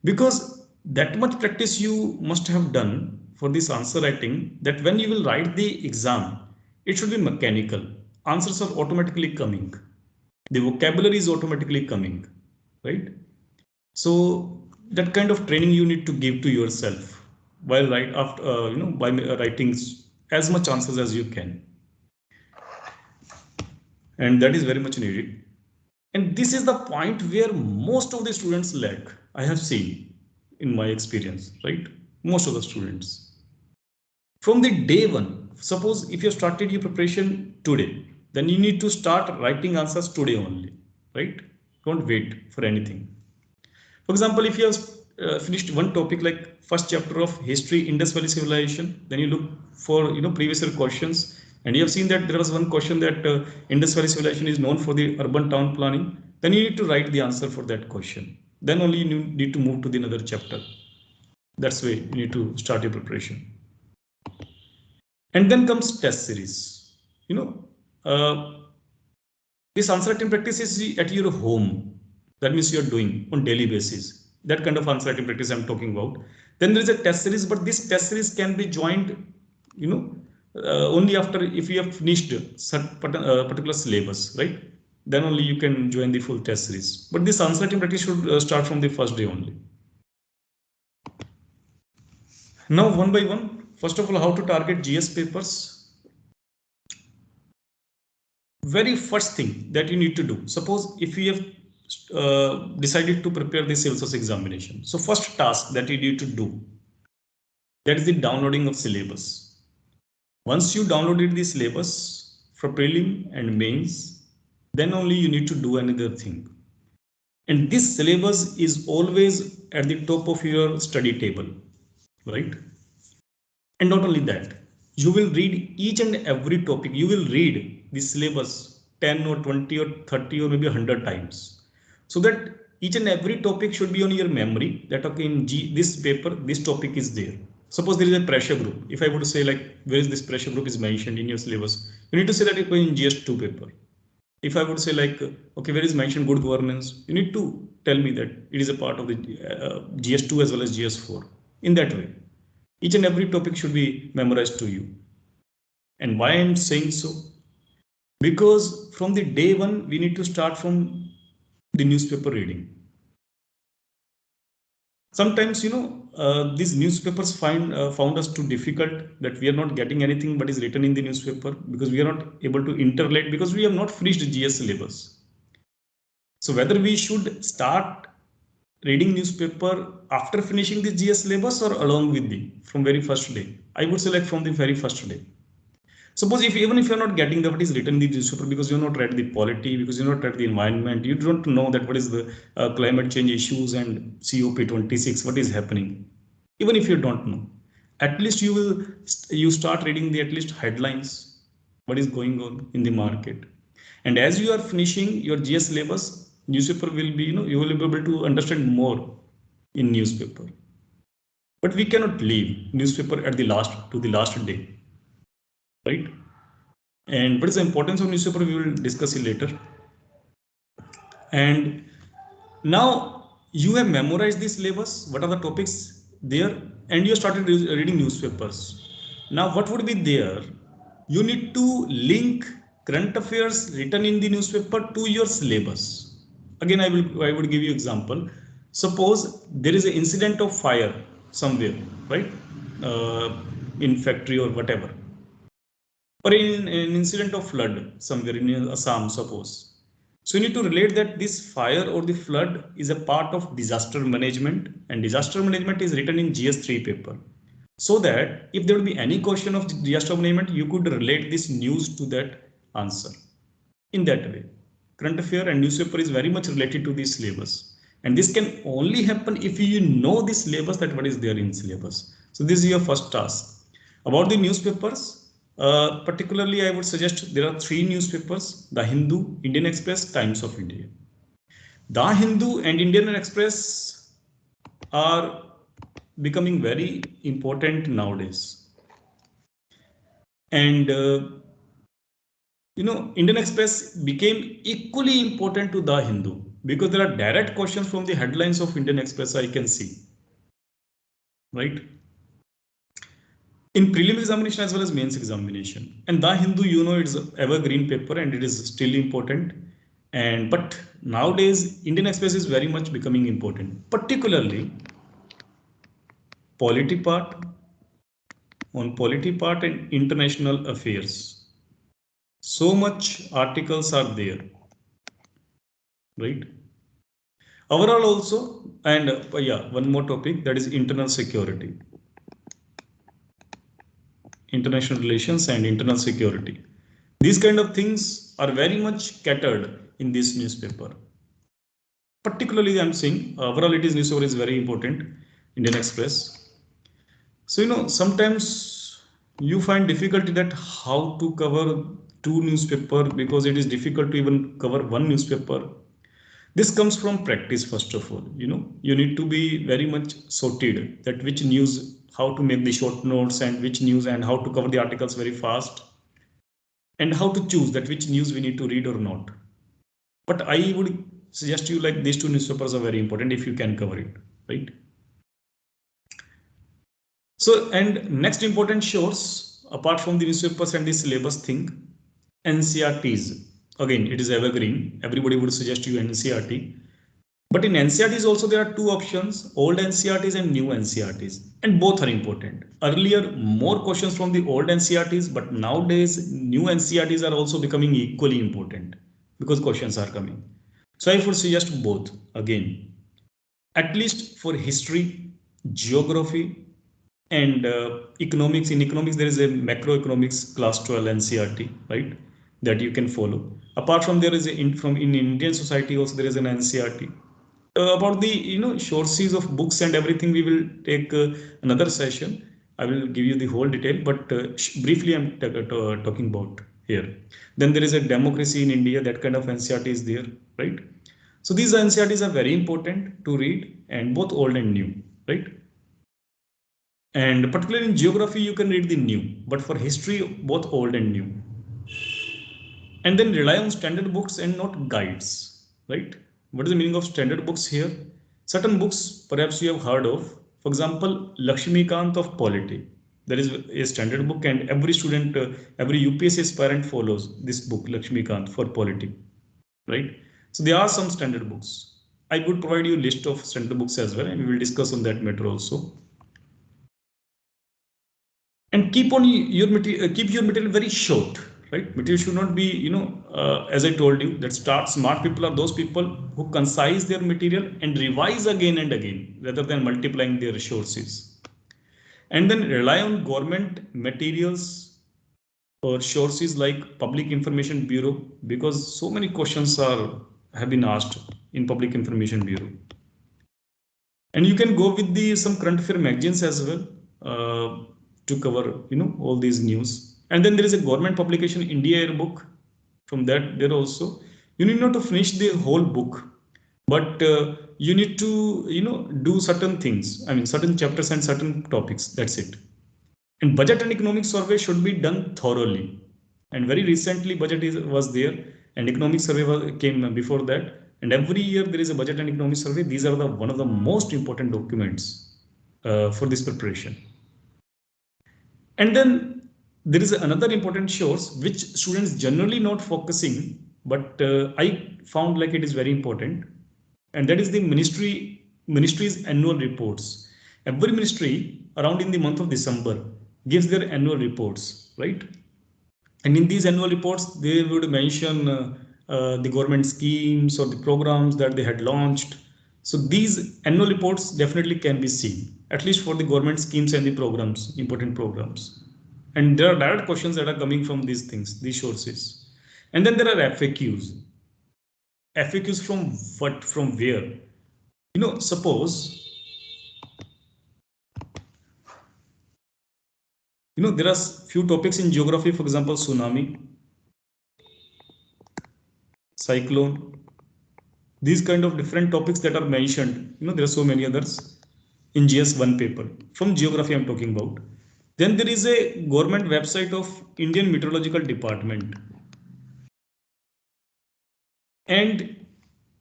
because that much practice you must have done for this answer writing, that when you will write the exam, it should be mechanical. Answers are automatically coming. The vocabulary is automatically coming, right? So that kind of training you need to give to yourself while by writing as much answers as you can, and that is very much needed. And this is the point where most of the students lack. I have seen in my experience, right? Most of the students from the day one. Suppose if you started your preparation today, then you need to start writing answers today only, right? Don't wait for anything. For example, if you have finished one topic like first chapter of history, Indus Valley civilization, then you look for previous year questions, and you have seen that there was one question that Indus Valley civilization is known for the urban town planning. Then you need to write the answer for that question. Then only you need to move to the another chapter. That's why you need to start your preparation. And then comes test series. This answer writing practice is at your home. That means you are doing on daily basis. That kind of answer writing practice I'm talking about. Then there is a test series, but this test series can be joined, only after if you have finished particular syllabus, right? Then only you can join the full test series. But this answer writing practice should start from the first day only. Now, one by one, first of all, how to target GS papers. Very first thing that you need to do, suppose if you have decided to prepare the civil service examination, so first task that you need to do, that is the downloading of syllabus. Once you downloaded the syllabus for prelim and mains, then only you need to do another thing, and this syllabus is always at the top of your study table, right? And not only that, you will read each and every topic. You will read the syllabus 10 or 20 or 30 or maybe 100 times. So that each and every topic should be on your memory that okay, in this paper, this topic is there. Suppose there is a pressure group. If I would say like, where is this pressure group is mentioned in your syllabus? You need to say that it in GS2 paper. If I would say like, okay, where is mentioned good governance? You need to tell me that it is a part of the GS2 as well as GS4. In that way, each and every topic should be memorized to you. And why I'm saying so? Because from the day one, we need to start from the newspaper reading. Sometimes, these newspapers found us too difficult, that we are not getting anything but is written in the newspaper, because we are not able to interrelate, because we have not finished GS syllabus. So whether we should start reading newspaper after finishing the GS syllabus or along with from very first day, I would say like from the very first day. Suppose even if you're not getting what is written in the newspaper, because you're not read the polity, because you're not read the environment, you don't know that what is the climate change issues and COP26, what is happening. Even if you don't know, at least you start reading the at least headlines, what is going on in the market. And as you are finishing your GS syllabus, newspaper will be, you will be able to understand more in newspaper. But we cannot leave newspaper at the last day. Right? And what is the importance of newspaper? We will discuss it later. And now you have memorized this syllabus. What are the topics there? And you started reading newspapers. Now, what would be there? You need to link current affairs written in the newspaper to your syllabus. Again, I would give you example. Suppose there is an incident of fire somewhere, right? In factory or whatever. Or in an incident of flood somewhere in Assam, suppose. So you need to relate that this fire or the flood is a part of disaster management, and disaster management is written in GS3 paper. So that if there will be any question of disaster management, you could relate this news to that answer. In that way, current affair and newspaper is very much related to the syllabus. And this can only happen if you know the syllabus, that what is there in syllabus. So this is your first task. About the newspapers, particularly I would suggest there are 3 newspapers: The Hindu, Indian Express, Times of India. The Hindu and Indian Express are becoming very important nowadays. And Indian Express became equally important to The Hindu, because there are direct questions from the headlines of Indian Express I can see, right? In prelim examination as well as mains examination. And The Hindu, it's an evergreen paper and it is still important. But nowadays Indian Express is very much becoming important, particularly polity part, and international affairs. So much articles are there, right? Overall also, and yeah, one more topic, that is internal security, international relations and internal security. These kind of things are very much catered in this newspaper. Particularly I'm saying overall it is newspaper is very important, Indian Express. So sometimes you find difficulty that how to cover two newspaper, because it is difficult to even cover one newspaper. This comes from practice. First of all, you need to be very much sorted that which news, how to make the short notes, and which news, and how to cover the articles very fast, and how to choose that which news we need to read or not. But I would suggest you, like, these two newspapers are very important if you can cover it, right? So, and next important source apart from the newspapers and the syllabus thing, NCRTs. Again, it is evergreen. Everybody would suggest you NCRT. But in NCRTs also there are two options, old NCRTs and new NCRTs, and both are important. Earlier, more questions from the old NCRTs, but nowadays new NCRTs are also becoming equally important because questions are coming. So I would suggest both again, at least for history, geography, and economics. In economics, there is a macroeconomics class 12 NCRT, right, that you can follow. Apart from there is in Indian society also there is an NCRT. About the sources of books and everything, we will take another session. I will give you the whole detail, but briefly I'm talking about here. Then there is a democracy in India, that kind of NCRT is there, right? So these NCRTs are very important to read, and both old and new, right? And particularly in geography, you can read the new, but for history, both old and new. And then rely on standard books and not guides, right? What is the meaning of standard books here? Certain books perhaps you have heard of. For example, Lakshmikant of Polity. There is a standard book, and every student, every UPSC aspirant follows this book, Lakshmikant for Polity, right? So there are some standard books. I would provide you a list of standard books as well, and we will discuss on that matter also. And keep your material very short, right? Material should not be, as I told you, that smart people are those people who concise their material and revise again and again rather than multiplying their resources. And then rely on government materials or sources like Public Information Bureau, because so many questions have been asked in Public Information Bureau. And you can go with the some current affair magazines as well, to cover all these news. And then there is a government publication, India Air book. From that, there also you need not to finish the whole book, but you need to do certain things, I mean certain chapters and certain topics, that's it. And budget and economic survey should be done thoroughly, and very recently budget was there, and economic survey came before that. And every year there is a budget and economic survey. These are one of the most important documents for this preparation. And then there is another important source which students generally not focusing, but I found like it is very important, and that is the ministry's annual reports. Every ministry around in the month of December gives their annual reports, right? And in these annual reports, they would mention the government schemes or the programs that they had launched. So these annual reports definitely can be seen, at least for the government schemes and the programs, important programs. And there are direct questions that are coming from these things, these sources. And then there are FAQs. FAQs from what, from where? Suppose, there are few topics in geography, for example, tsunami, cyclone, these kind of different topics that are mentioned. There are so many others in GS1 paper. From geography I'm talking about. Then there is a government website of Indian Meteorological Department. And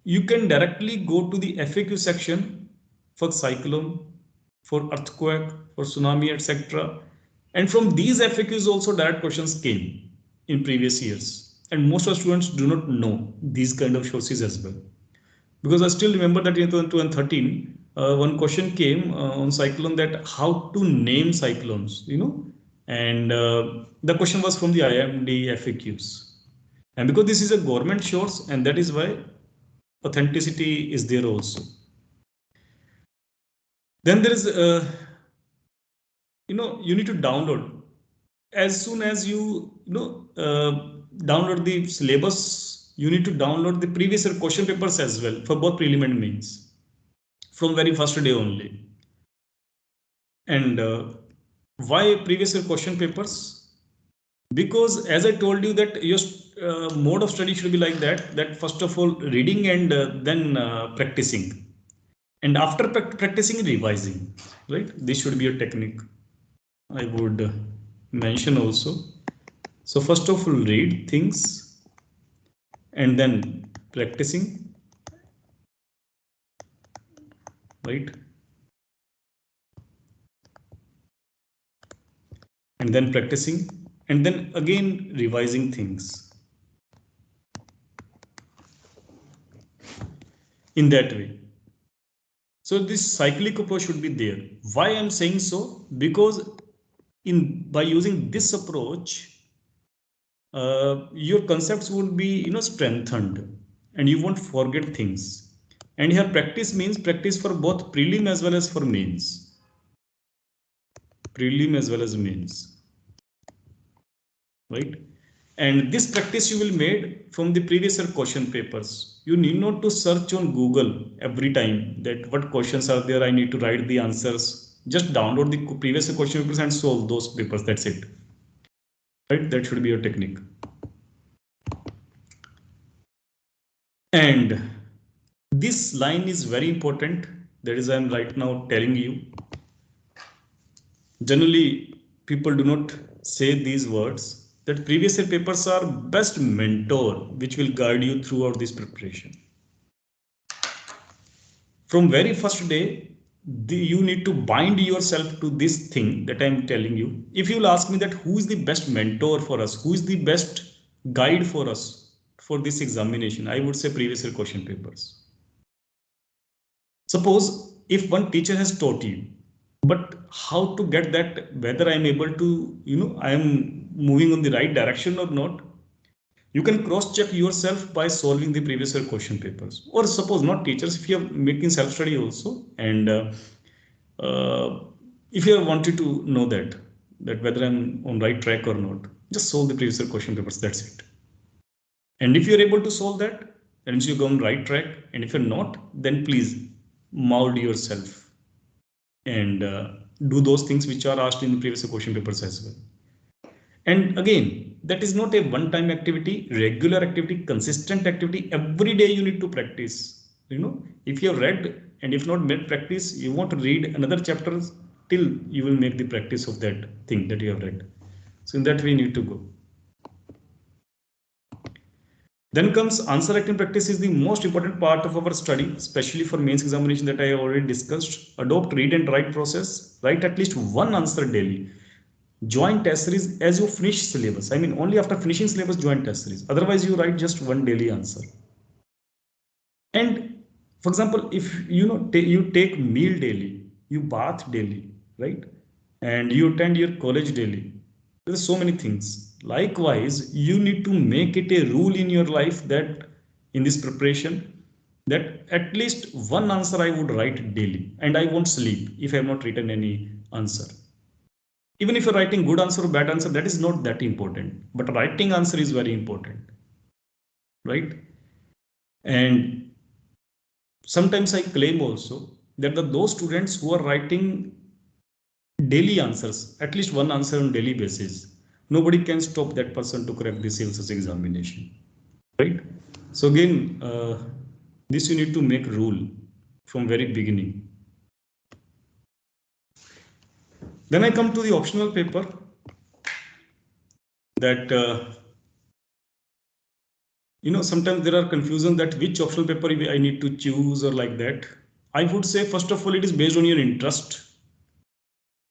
you can directly go to the FAQ section for cyclone, for earthquake, for tsunami, etc. And from these FAQs also direct questions came in previous years. And most of students do not know these kind of sources as well. Because I still remember that in 2013, one question came on cyclone, that how to name cyclones, and the question was from the IMD FAQs. And because this is a government source, and that is why authenticity is there also. Then there is, you need to download. As soon as you, download the syllabus, you need to download the previous year question papers as well for both prelim and mains from very first day only. And why previous year question papers? Because as I told you that your mode of study should be like that first of all reading and then practicing, and after practicing, revising, right? This should be a technique I would mention also. So first of all read things and then practicing, right? And then practicing, and then again revising things in that way. So this cyclic approach should be there. Why I'm saying so? Because by using this approach, your concepts would be strengthened, and you won't forget things. And here practice means practice for both prelim as well as for mains. Prelim as well as mains, right? And this practice you will made from the previous year question papers. You need not to search on Google every time that what questions are there, I need to write the answers. Just download the previous year question papers and solve those papers. That's it. Right? That should be your technique. And this line is very important. That is, I'm right now telling you. Generally, people do not say these words, that previous year papers are best mentor which will guide you throughout this preparation. From very first day, you need to bind yourself to this thing that I'm telling you. If you'll ask me that who is the best mentor for us, who is the best guide for us for this examination, I would say previous year question papers. Suppose if one teacher has taught you, but how to get that, whether I'm able to, I am moving on the right direction or not, you can cross check yourself by solving the previous year question papers. Or suppose not teachers, if you are making self-study also, and if you wanted to know that whether I'm on right track or not, just solve the previous year question papers, that's it. And if you're able to solve that, that means you go on right track. And if you're not, then please mold yourself and do those things which are asked in the previous question papers as well. And again, that is not a one-time activity, regular activity, consistent activity. Every day you need to practice. If you have read and if not made practice, you want to read another chapter till you will make the practice of that thing that you have read. So in that way you need to go. Then comes answer writing practice is the most important part of our study, especially for mains examination that I already discussed. Adopt read and write process. Write at least one answer daily. Join test series as you finish syllabus. I mean, only after finishing syllabus, join test series. Otherwise, you write just one daily answer. And for example, if you take meal daily, you bath daily, right? And you attend your college daily. There are so many things. Likewise, you need to make it a rule in your life that in this preparation, that at least one answer I would write daily, and I won't sleep if I have not written any answer. Even if you're writing good answer or bad answer, that is not that important, but writing answer is very important, right? And sometimes I claim also that those students who are writing daily answers, at least one answer on daily basis, nobody can stop that person to crack the civil examination, right? So again, this you need to make rule from very beginning. Then I come to the optional paper that sometimes there are confusion that which optional paper I need to choose or like that. I would say first of all it is based on your interest,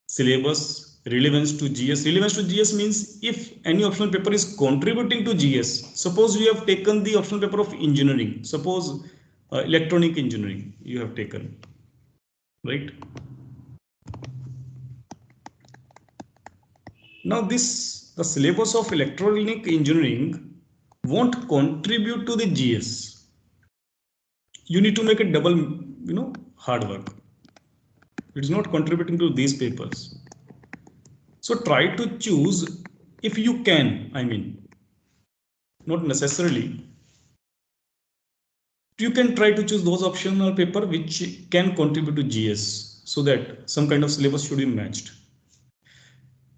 syllabus, Relevance to GS. Relevance to GS means if any optional paper is contributing to GS. Suppose you have taken the optional paper of engineering. Suppose electronic engineering you have taken, right? Now the syllabus of electronic engineering won't contribute to the GS. You need to make a double, hard work. It is not contributing to these papers. So try to choose if you can, not necessarily. You can try to choose those optional paper which can contribute to GS so that some kind of syllabus should be matched.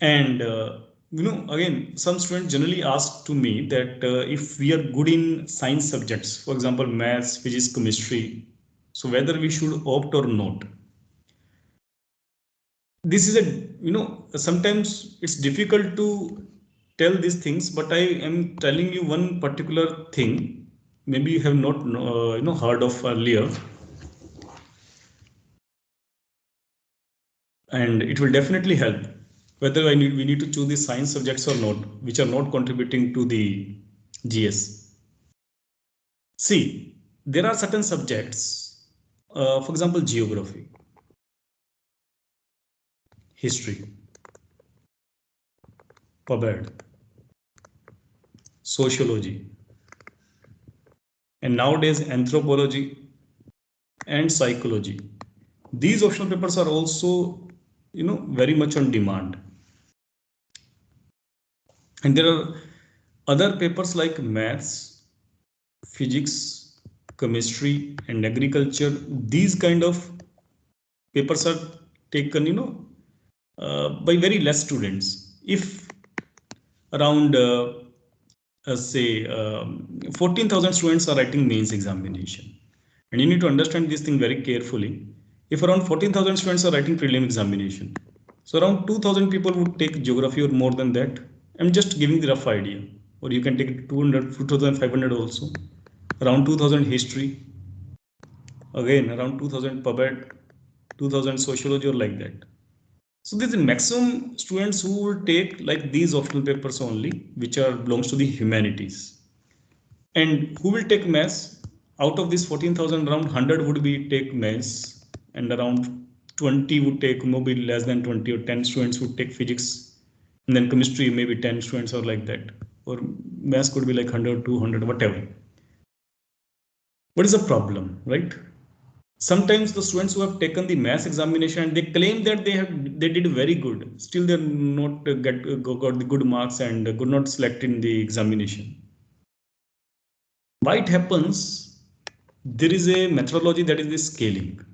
And again, some students generally ask to me that if we are good in science subjects, for example, maths, physics, chemistry, so whether we should opt or not. This is sometimes it's difficult to tell these things, but I am telling you one particular thing. Maybe you have not heard of earlier, and it will definitely help whether we need to choose the science subjects or not, which are not contributing to the GS. See, there are certain subjects, for example, geography, history, PubEd, sociology, and nowadays anthropology and psychology. These optional papers are also, very much on demand. And there are other papers like maths, physics, chemistry, and agriculture. These kind of papers are taken, by very less students. If around, say, 14,000 students are writing mains examination, and you need to understand this thing very carefully. If around 14,000 students are writing prelim examination, so around 2,000 people would take geography or more than that. I'm just giving the rough idea, or you can take 200, 2,500 also. Around 2,000 history, again around 2,000 PubEd, 2,000 sociology, or like that. So there's a maximum students who will take like these optional papers only, which are belongs to the humanities. And who will take maths? Out of this 14,000, around 100 would be take maths, and around 20 would take, maybe less than 20 or 10 students would take physics, and then chemistry maybe 10 students or like that, or maths could be like 100, 200, whatever. What is the problem, right? Sometimes the students who have taken the maths examination and they claim that they did very good, still they're not got the good marks and could not select in the examination. Why it happens? There is a methodology, that is the scaling.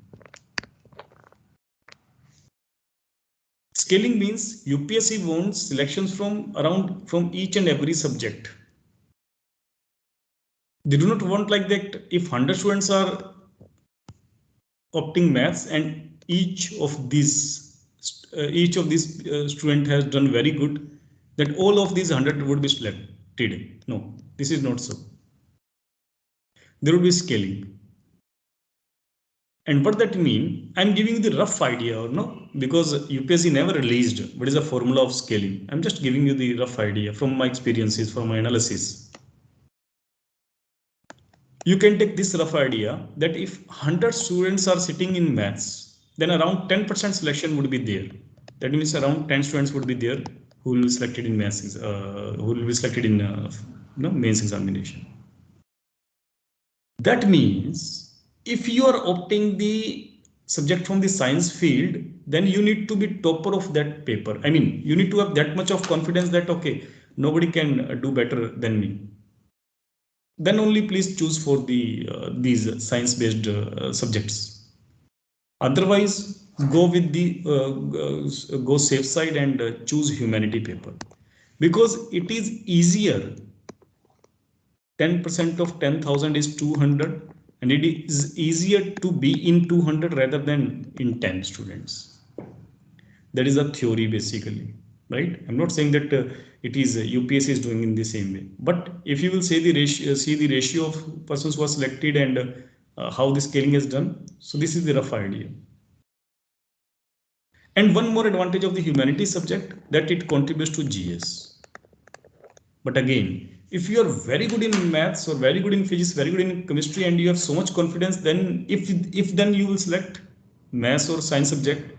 Scaling means UPSC wants selections from each and every subject. They do not want like that. If 100 students are opting maths and each of these student has done very good, that all of these 100 would be selected. No, this is not so. There will be scaling. And what that mean? I'm giving you the rough idea, or no, because UPSC never released what is the formula of scaling. I'm just giving you the rough idea from my experiences, from my analysis. You can take this rough idea that if 100 students are sitting in maths, then around 10% selection would be there. That means around 10 students would be there who will be selected in maths, who will be selected in mains examination. That means if you are opting the subject from the science field, then you need to be topper of that paper. You need to have that much of confidence that, okay, nobody can do better than me. Then only please choose for the these science-based subjects. Otherwise, go with the go safe side and choose humanity paper, because it is easier. 10% of 10,000 is 200, and it is easier to be in 200 rather than in 10 students. That is a theory basically, right? I'm not saying that it is UPSC is doing in the same way, but if you will see the ratio of persons who are selected and how the scaling is done, so this is the rough idea. And one more advantage of the humanities subject, that it contributes to GS. But again, if you are very good in maths or very good in physics, very good in chemistry, and you have so much confidence, then if then you will select maths or science subject,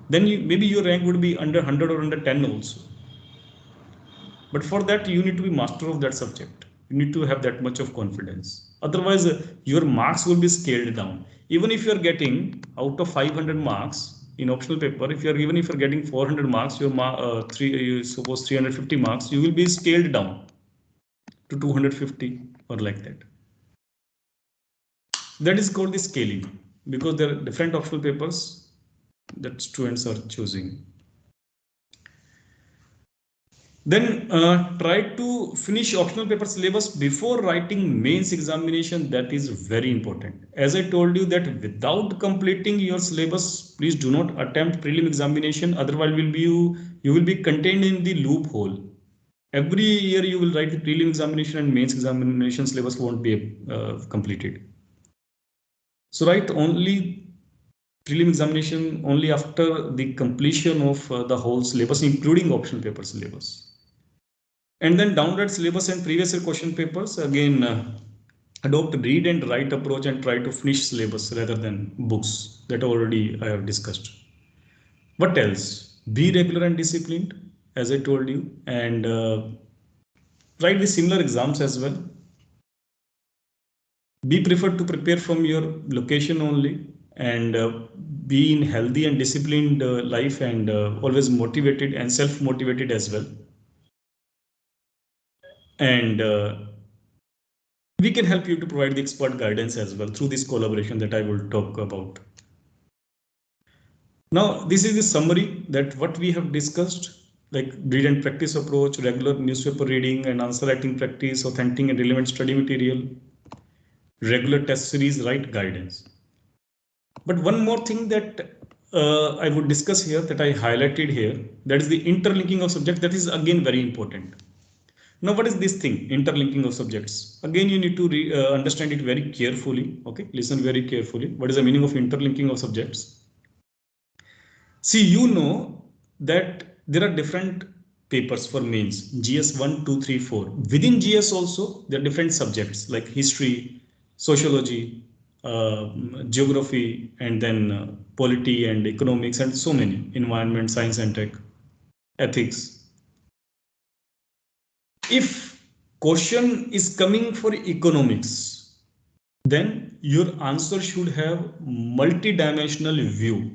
then maybe your rank would be under 100 or under 10 also. But for that, you need to be master of that subject. You need to have that much of confidence. Otherwise, your marks will be scaled down. Even if you are getting out of 500 marks in optional paper, even if you're getting 400 marks, you suppose 350 marks, you will be scaled down to 250 or like that. That is called the scaling, because there are different optional papers that students are choosing. Then try to finish optional paper syllabus before writing mains examination. That is very important. As I told you that without completing your syllabus, please do not attempt prelim examination. Otherwise, you will be contained in the loophole. Every year you will write the prelim examination and mains examination, syllabus won't be completed. So write only prelim examination only after the completion of the whole syllabus, including optional paper syllabus. And then download syllabus and previous year question papers. Again, adopt read and write approach and try to finish syllabus rather than books. That already I have discussed. What else? Be regular and disciplined, as I told you, and write the similar exams as well. Be preferred to prepare from your location only, and be in healthy and disciplined life, and always motivated and self-motivated as well. And we can help you to provide the expert guidance as well through this collaboration that I will talk about. Now, this is the summary that what we have discussed, like read and practice approach, regular newspaper reading and answer writing practice, authentic and relevant study material, regular test series, right guidance. But one more thing that I would discuss here, that I highlighted here, that is the interlinking of subjects. That is again very important. Now, what is this thing, interlinking of subjects? Again, you need to understand it very carefully. Okay, listen very carefully. What is the meaning of interlinking of subjects? See, you know that there are different papers for mains, GS 1, 2, 3, 4. Within GS also, there are different subjects like history, sociology, geography, and then polity and economics, and so many, environment, science and tech, ethics. If question is coming for economics, then your answer should have multi-dimensional view.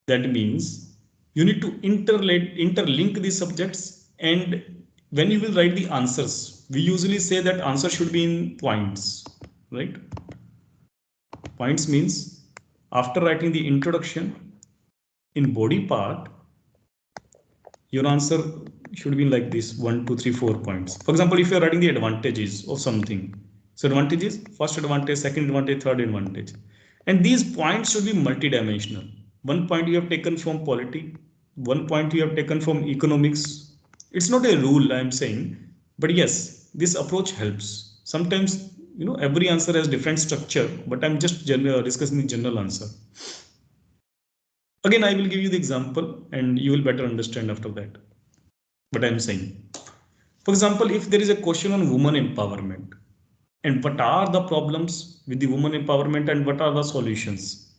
That means you need to interlink these subjects, and when you will write the answers, we usually say that answer should be in points, right? Points means after writing the introduction, in body part, your answer should be like this: 1, 2, 3, 4 points. For example, if you're writing the advantages of something, so advantages, first advantage, second advantage, third advantage, and these points should be multidimensional. One point you have taken from polity, one point you have taken from economics. It's not a rule, I'm saying, but yes, this approach helps. Sometimes, every answer has different structure, but I'm just discussing the general answer. Again, I will give you the example and you will better understand after that what I'm saying. For example, if there is a question on women empowerment, and what are the problems with the women empowerment and what are the solutions,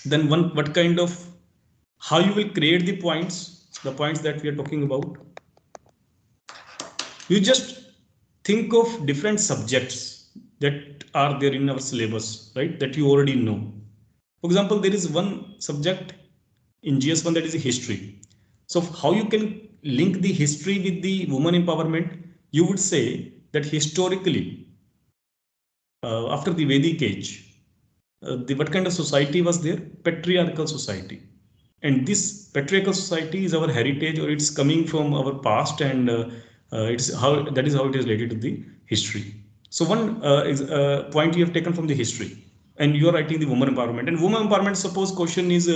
then how you will create the points that we are talking about. You just think of different subjects that are there in our syllabus, right? That you already know. For example, there is one subject in GS1 that is history. So how you can link the history with the women empowerment? You would say that historically, after the Vedic age, what kind of society was there? Patriarchal society. And this patriarchal society is our heritage, or it's coming from our past, and that is how it is related to the history. So one point you have taken from the history, and you are writing the women empowerment. And women empowerment, suppose question is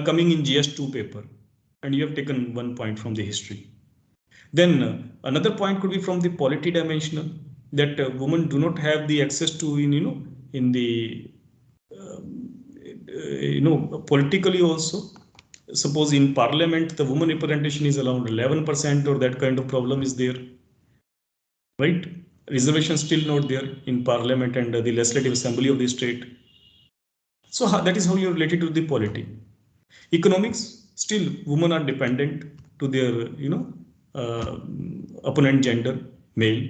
coming in GS2 paper, and you have taken 1 point from the history. Then another point could be from the polity dimensional, that women do not have the access to in the politically also. suppose in parliament, the woman representation is around 11% or that kind of problem is there, right? Reservation still not there in parliament and the legislative assembly of the state. So that is how you're related to the polity. Economics, still women are dependent to their, opponent gender, male.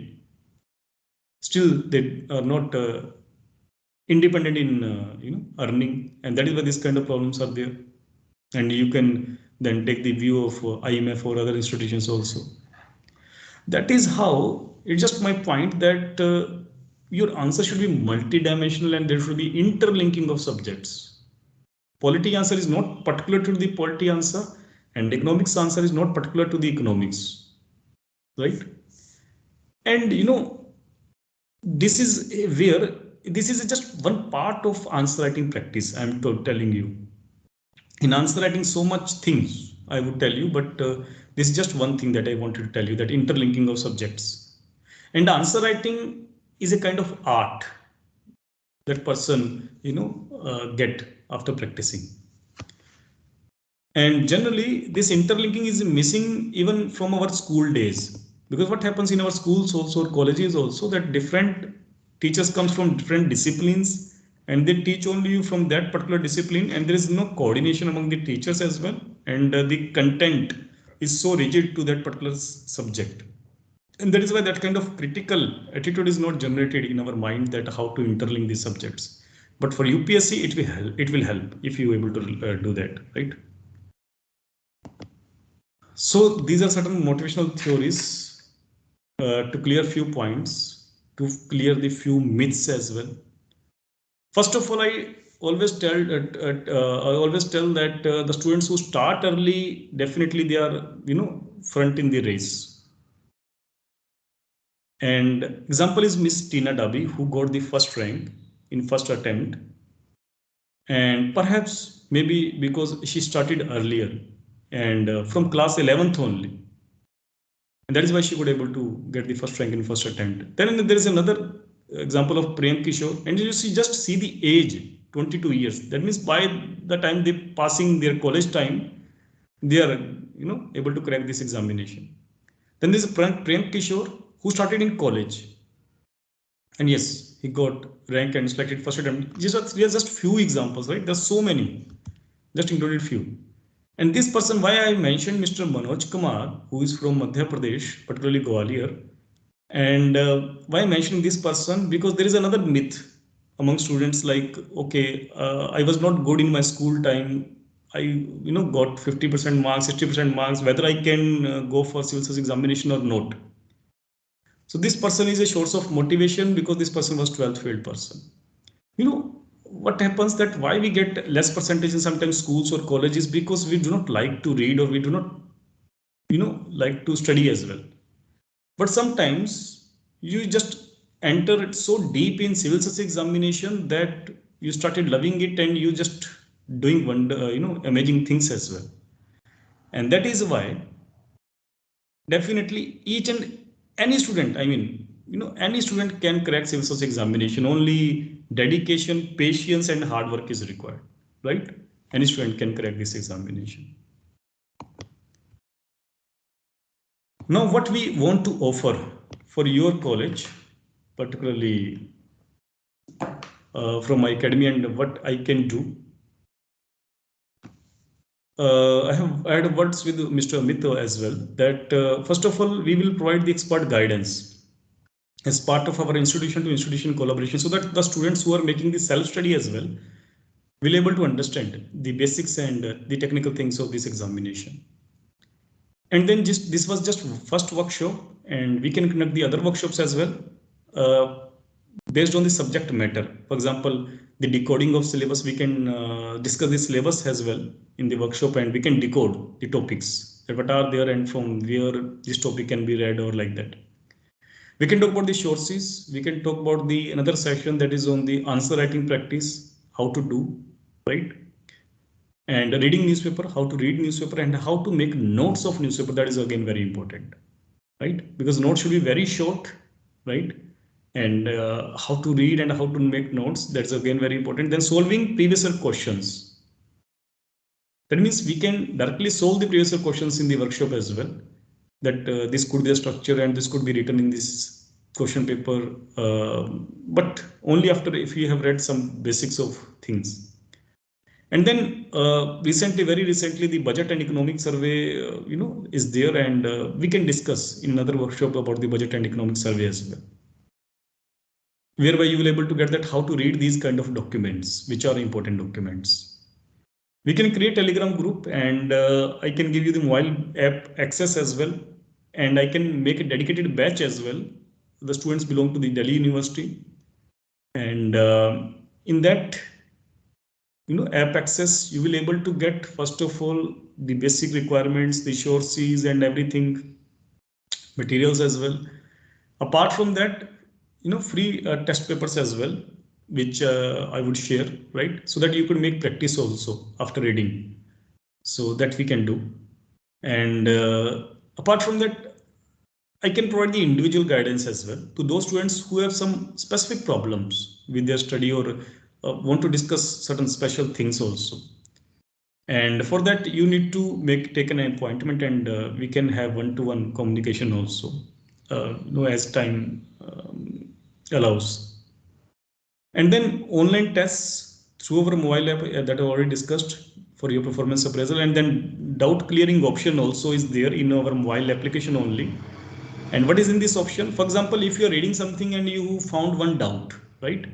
Still they are not independent in earning, and that is why these kind of problems are there. And you can then take the view of IMF or other institutions also. That is how, it's just my point that your answer should be multidimensional and there should be interlinking of subjects. Polity answer is not particular to the polity answer, and economics answer is not particular to the economics, right? And this is where this is just one part of answer writing practice. I'm telling you. In answer writing, so much things I would tell you, but this is just one thing that I wanted to tell you, that interlinking of subjects. And answer writing is a kind of art that person get after practicing. And generally this interlinking is missing even from our school days, because what happens in our schools also, or colleges also, that different teachers comes from different disciplines and they teach only you from that particular discipline, and there is no coordination among the teachers as well, and the content is so rigid to that particular subject. And that is why that kind of critical attitude is not generated in our mind, that how to interlink these subjects. But for UPSC, it will help if you are able to do that, right? So these are certain motivational theories to clear few points, to clear the few myths as well. First of all, I always tell that the students who start early, definitely they are front in the race. And example is Miss Tina Dabi, who got the first rank in first attempt, and perhaps maybe because she started earlier and from class 11th only, and that is why she was able to get the first rank in first attempt. Then there is another example of Prem Kishore, and you just see the age, 22 years. That means by the time they passing their college time, they are able to crack this examination. Then there's Prem Kishore, who started in college, and yes, he got rank and selected first attempt. These are just few examples, right? There's so many, just included few. And this person, why I mentioned Mr. Manoj Kumar, who is from Madhya Pradesh, particularly Gwalior. And why mentioning this person? Because there is another myth among students, like, okay, I was not good in my school time. I got 50% marks, 60% marks, whether I can go for civil service examination or not. So this person is a source of motivation, because this person was 12th failed person. What happens, that why we get less percentage in sometimes schools or colleges, because we do not like to read, or we do not like to study as well. But sometimes you just enter so deep in civil service examination that you started loving it, and you just doing amazing things as well. And that is why definitely each and any student, any student can crack civil service examination. Only dedication, patience and hard work is required, right? Any student can crack this examination. Now what we want to offer for your college, particularly from my academy, and what I can do. I have had words with Mr. Amit as well, that first of all, we will provide the expert guidance as part of our institution to institution collaboration, so that the students who are making the self-study as well will able to understand the basics and the technical things of this examination. And then this was just first workshop, and we can conduct the other workshops as well based on the subject matter. For example, the decoding of syllabus, we can discuss the syllabus as well in the workshop, and we can decode the topics that what are there and from where this topic can be read, or like that. We can talk about the sources. We can talk about the another section that is on the answer writing practice, how to do, right? And reading newspaper, how to read newspaper, and how to make notes of newspaper. That is again very important, right? Because notes should be very short, right? And how to read and how to make notes, that's again very important. Then solving previous year questions. That means we can directly solve the previous year questions in the workshop as well. That this could be a structure and this could be written in this question paper, but only after if you have read some basics of things. And then very recently, the budget and economic survey, is there, and we can discuss in another workshop about the budget and economic survey as well, whereby you will able to get that how to read these kind of documents, which are important documents. We can create Telegram group, and I can give you the mobile app access as well, and I can make a dedicated batch as well. The students belong to the Delhi University, and in that app access, you will able to get first of all the basic requirements, the sources and everything, materials as well. Apart from that, free test papers as well, which I would share, right? So that you could make practice also after reading. So that we can do. And apart from that, I can provide the individual guidance as well to those students who have some specific problems with their study or want to discuss certain special things also. And for that, you need to take an appointment, and we can have one-to-one communication also, as time allows. And then online tests through our mobile app that I already discussed for your performance appraisal, and then doubt clearing option also is there in our mobile application only. And what is in this option? For example, if you are reading something and you found one doubt, right?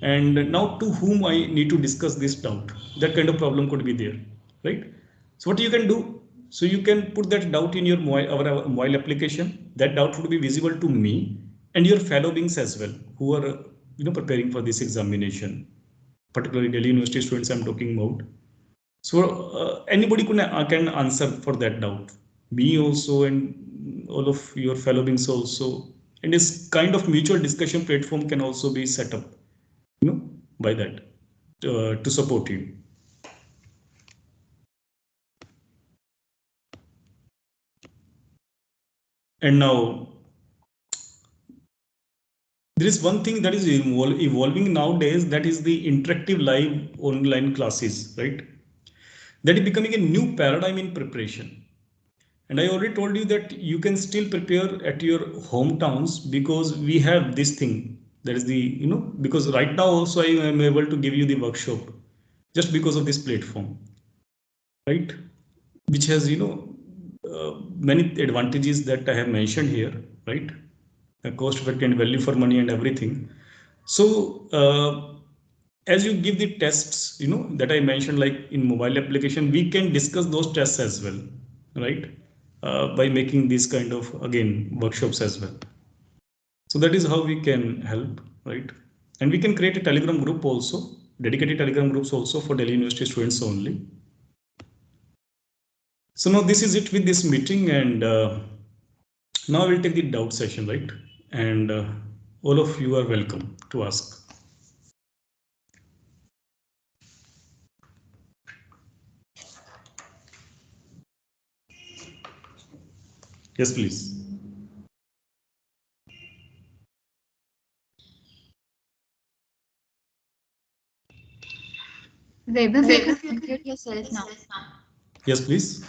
And now to whom I need to discuss this doubt? That kind of problem could be there, right? So what you can do? So you can put that doubt in your our mobile application. That doubt would be visible to me and your fellow beings as well, who are preparing for this examination. Particularly Delhi University students I'm talking about. So anybody can answer for that doubt. Me also, and all of your fellow beings also. And this kind of mutual discussion platform can also be set up, by that to support you. And now there is one thing that is evolving nowadays, that is the interactive live online classes, right? That is becoming a new paradigm in preparation. And I already told you that you can still prepare at your hometowns because we have this thing. That is the, because right now also I am able to give you the workshop just because of this platform, right? Which has, many advantages that I have mentioned here, right? The cost effective and value for money and everything. So as you give the tests, that I mentioned, like in mobile application, we can discuss those tests as well, right? By making these kind of, again, workshops as well. So that is how we can help, right? And we can create a Telegram group also, dedicated Telegram groups also for Delhi University students only. So now this is it with this meeting, and now we'll take the doubt session, right? And all of you are welcome to ask. Yes, please. Vaibhav, you can unmute yourself now. Yes, please.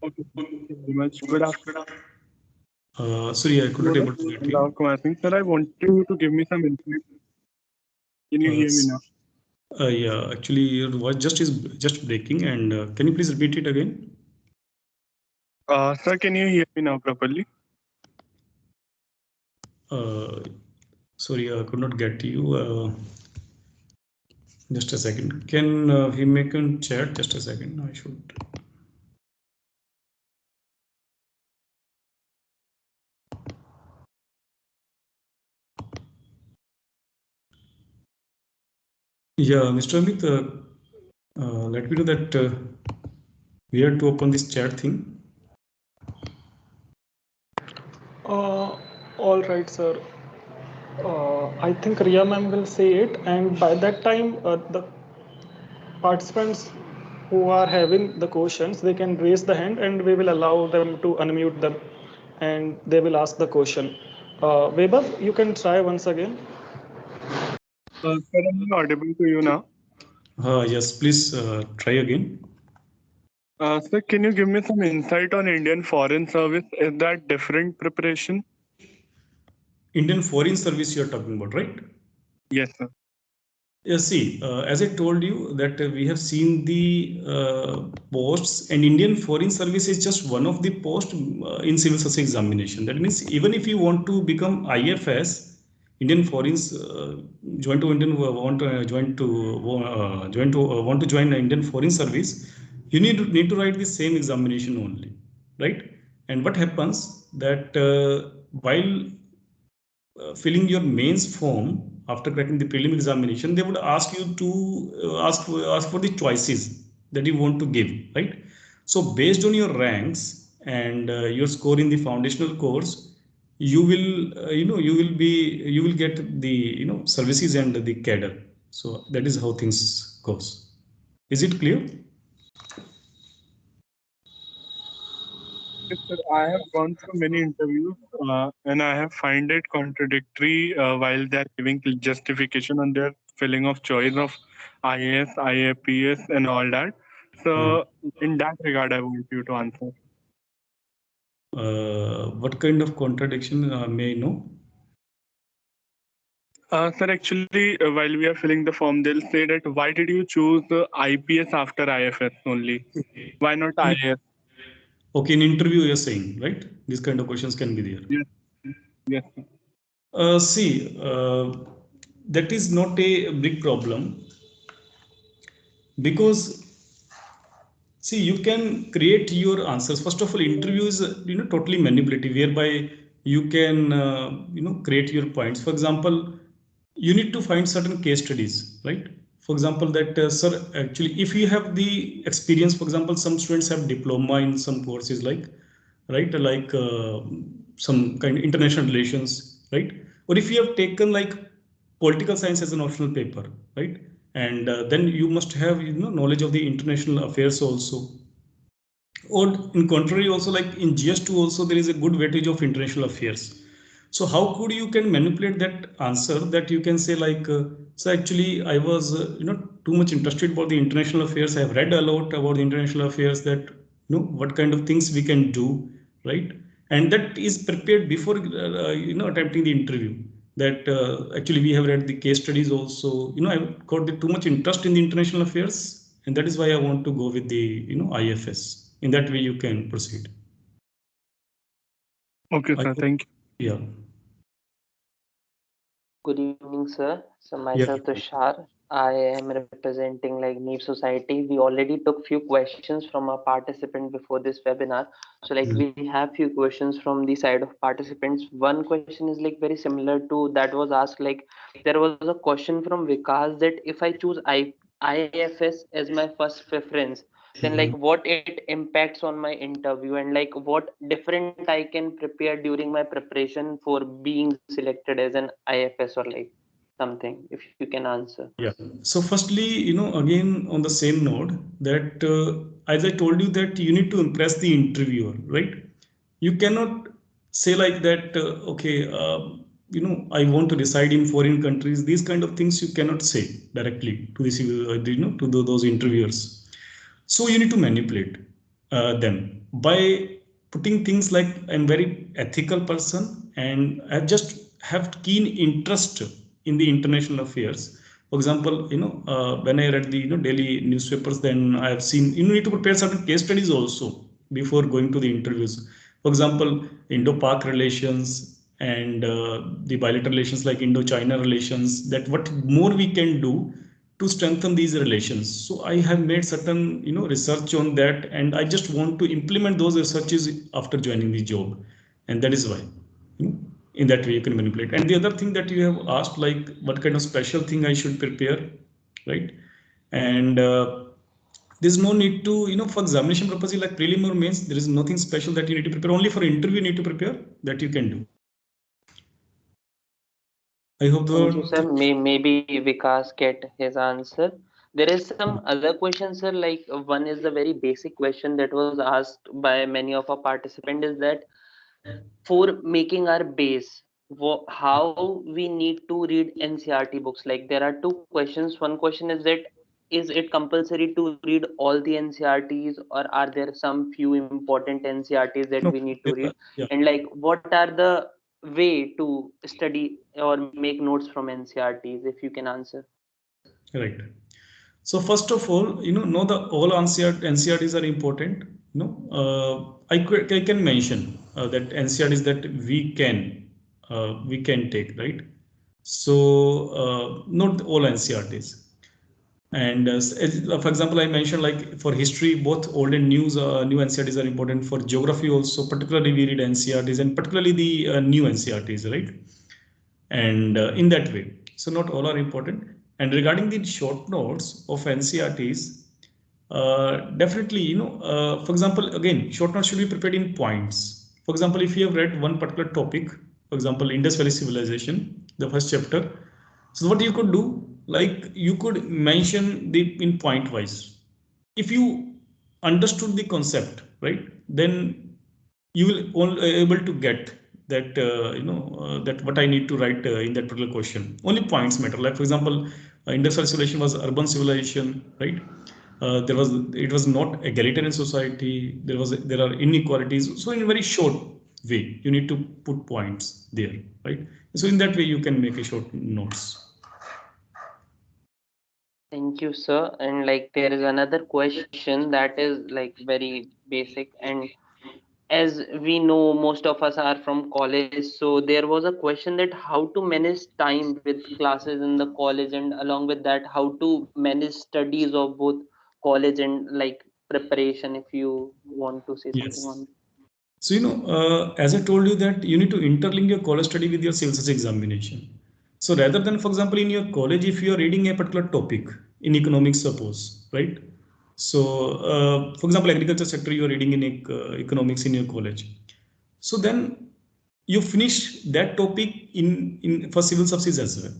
Okay, thank you very much. Good afternoon. Sorry, I could not able to get you. Gaurav Kumar, sir, I want you to give me some information. Can you hear me now? Yeah, actually, your voice is just breaking, and can you please repeat it again? Sir, can you hear me now properly? Sorry, I could not get you. Just a second. Can we make a chat? Just a second. I should. Yeah, Mr. Amit, let me know that we have to open this chat thing. All right, sir. I think Riya ma'am will say it, and by that time, the participants who are having the questions, they can raise the hand, and we will allow them to unmute them, and they will ask the question. Vaibhav, you can try once again. Sir, I'm audible to you now. Yes, please try again. Sir, can you give me some insight on Indian Foreign Service? Is that different preparation? Indian Foreign Service you are talking about, right? Yes, sir. Yeah, see, as I told you that we have seen the posts, and Indian Foreign Service is just one of the posts in civil service examination. That means even if you want to become IFS, Indian Foreign join to Indian want to join to want to join the Indian Foreign Service, you need to write the same examination only, right? And what happens that while filling your mains form after cracking the prelim examination, they would ask you to ask for the choices that you want to give, right? So based on your ranks and your score in the foundational course, you will you will get the services and the cadre. So that is how things goes. Is it clear? Yes, sir. I have gone through many interviews and I have find it contradictory while they're giving justification on their filling of choice of IAS, IAPS, and all that. So, in that regard, I want you to answer. What kind of contradiction may I know? Sir, actually, while we are filling the form, they'll say that why did you choose IPS after IFS only? Why not IAS? Okay, in interview you're saying, right? These kind of questions can be there. Yes, yes. See, that is not a big problem because see, you can create your answers. First of all, interview is totally manipulative, whereby you can create your points. For example, you need to find certain case studies, right? For example, that sir, actually, if you have the experience, for example, some students have diploma in some courses like, right, like some kind of international relations, right? Or if you have taken like political science as an optional paper, right? And then you must have knowledge of the international affairs also. Or in contrary, also like in GS2 also there is a good weightage of international affairs. So how could you can manipulate that answer that you can say like, so actually I was too much interested about the international affairs. I have read a lot about the international affairs that what kind of things we can do, right? And that is prepared before attempting the interview. That actually we have read the case studies also. I've got too much interest in the international affairs, and that is why I want to go with the IFS. In that way, you can proceed. Okay, sir. Thank you. Yeah. Good evening, sir. So Yeah. myself Tushar. I am representing like Neev Society. We already took few questions from our participant before this webinar. So like we have few questions from the side of participants. One question is like very similar to that was asked. Like there was a question from Vikas that if I choose IFS as my first preference, then like what it impacts on my interview and like what different I can prepare during my preparation for being selected as an IFS or like something, if you can answer. Yeah. So firstly, again on the same note that as I told you that you need to impress the interviewer, right? You cannot say like that, okay, I want to reside in foreign countries. These kind of things you cannot say directly to those interviewers. So you need to manipulate them by putting things like I'm very ethical person and I just have keen interest in the international affairs. For example, when I read the daily newspapers, then I have seen you need to prepare certain case studies also before going to the interviews. For example, Indo-Pak relations and the bilateral relations like Indo-China relations. That what more we can do to strengthen these relations. So I have made certain research on that, and I just want to implement those researches after joining the job, and that is why in that way you can manipulate. And the other thing that you have asked, like what kind of special thing I should prepare, right? And there's no need to for examination purposes like prelim or mains, there is nothing special that you need to prepare. Only for interview you need to prepare, that you can do. I hope Thank you, sir. that. Maybe Vikas get his answer. There is some other questions, sir. Like one is the very basic question that was asked by many of our participants is that for making our base, how we need to read NCRT books. Like there are two questions. One question is that is it compulsory to read all the NCRTs, or are there some few important NCRTs that No, we need to read? yeah, And like, what are the way to study or make notes from NCRTs, if you can answer? right. So first of all, know the all NCRTs are important. I can mention that NCRTs that we can take, right? So not all NCRTs. And for example, I mentioned like for history, both old and new NCRTs are important. For geography also, particularly we read NCRTs and particularly the new NCRTs, right? And in that way, so not all are important. And regarding the short notes of NCRTs, definitely, for example, again, short notes should be prepared in points. For example, if you have read one particular topic, for example, Indus Valley Civilization, the first chapter, so what you could do, like you could mention the in point wise. If you understood the concept, right, then you will only able to get that that what I need to write in that particular question. Only points matter. Like for example, industrial civilization was urban civilization, right? It was not egalitarian society. There are inequalities. So in a very short way, you need to put points there, right? So in that way, you can make a short notes. Thank you, sir. And like, there is another question that is like very basic. And as we know, most of us are from college, so there was a question that how to manage time with classes in the college, and along with that, how to manage studies of both college and like preparation, if you want to say something Yes. on. So, as I told you that you need to interlink your college study with your civil service examination. So rather than, for example, in your college, if you are reading a particular topic in economics, suppose, right? So, for example, agriculture sector, you are reading in economics in your college. So then you finish that topic in for civil services as well,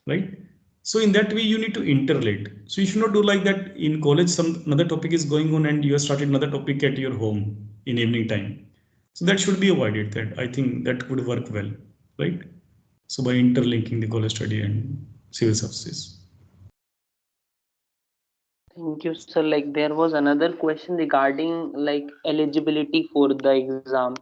right? So in that way, you need to interrelate. So you should not do like that in college. Some another topic is going on, and you have started another topic at your home in evening time. So that should be avoided. That I think that would work well, right? So by interlinking the college study and civil services. Thank you, sir. Like, there was another question regarding like eligibility for the exam.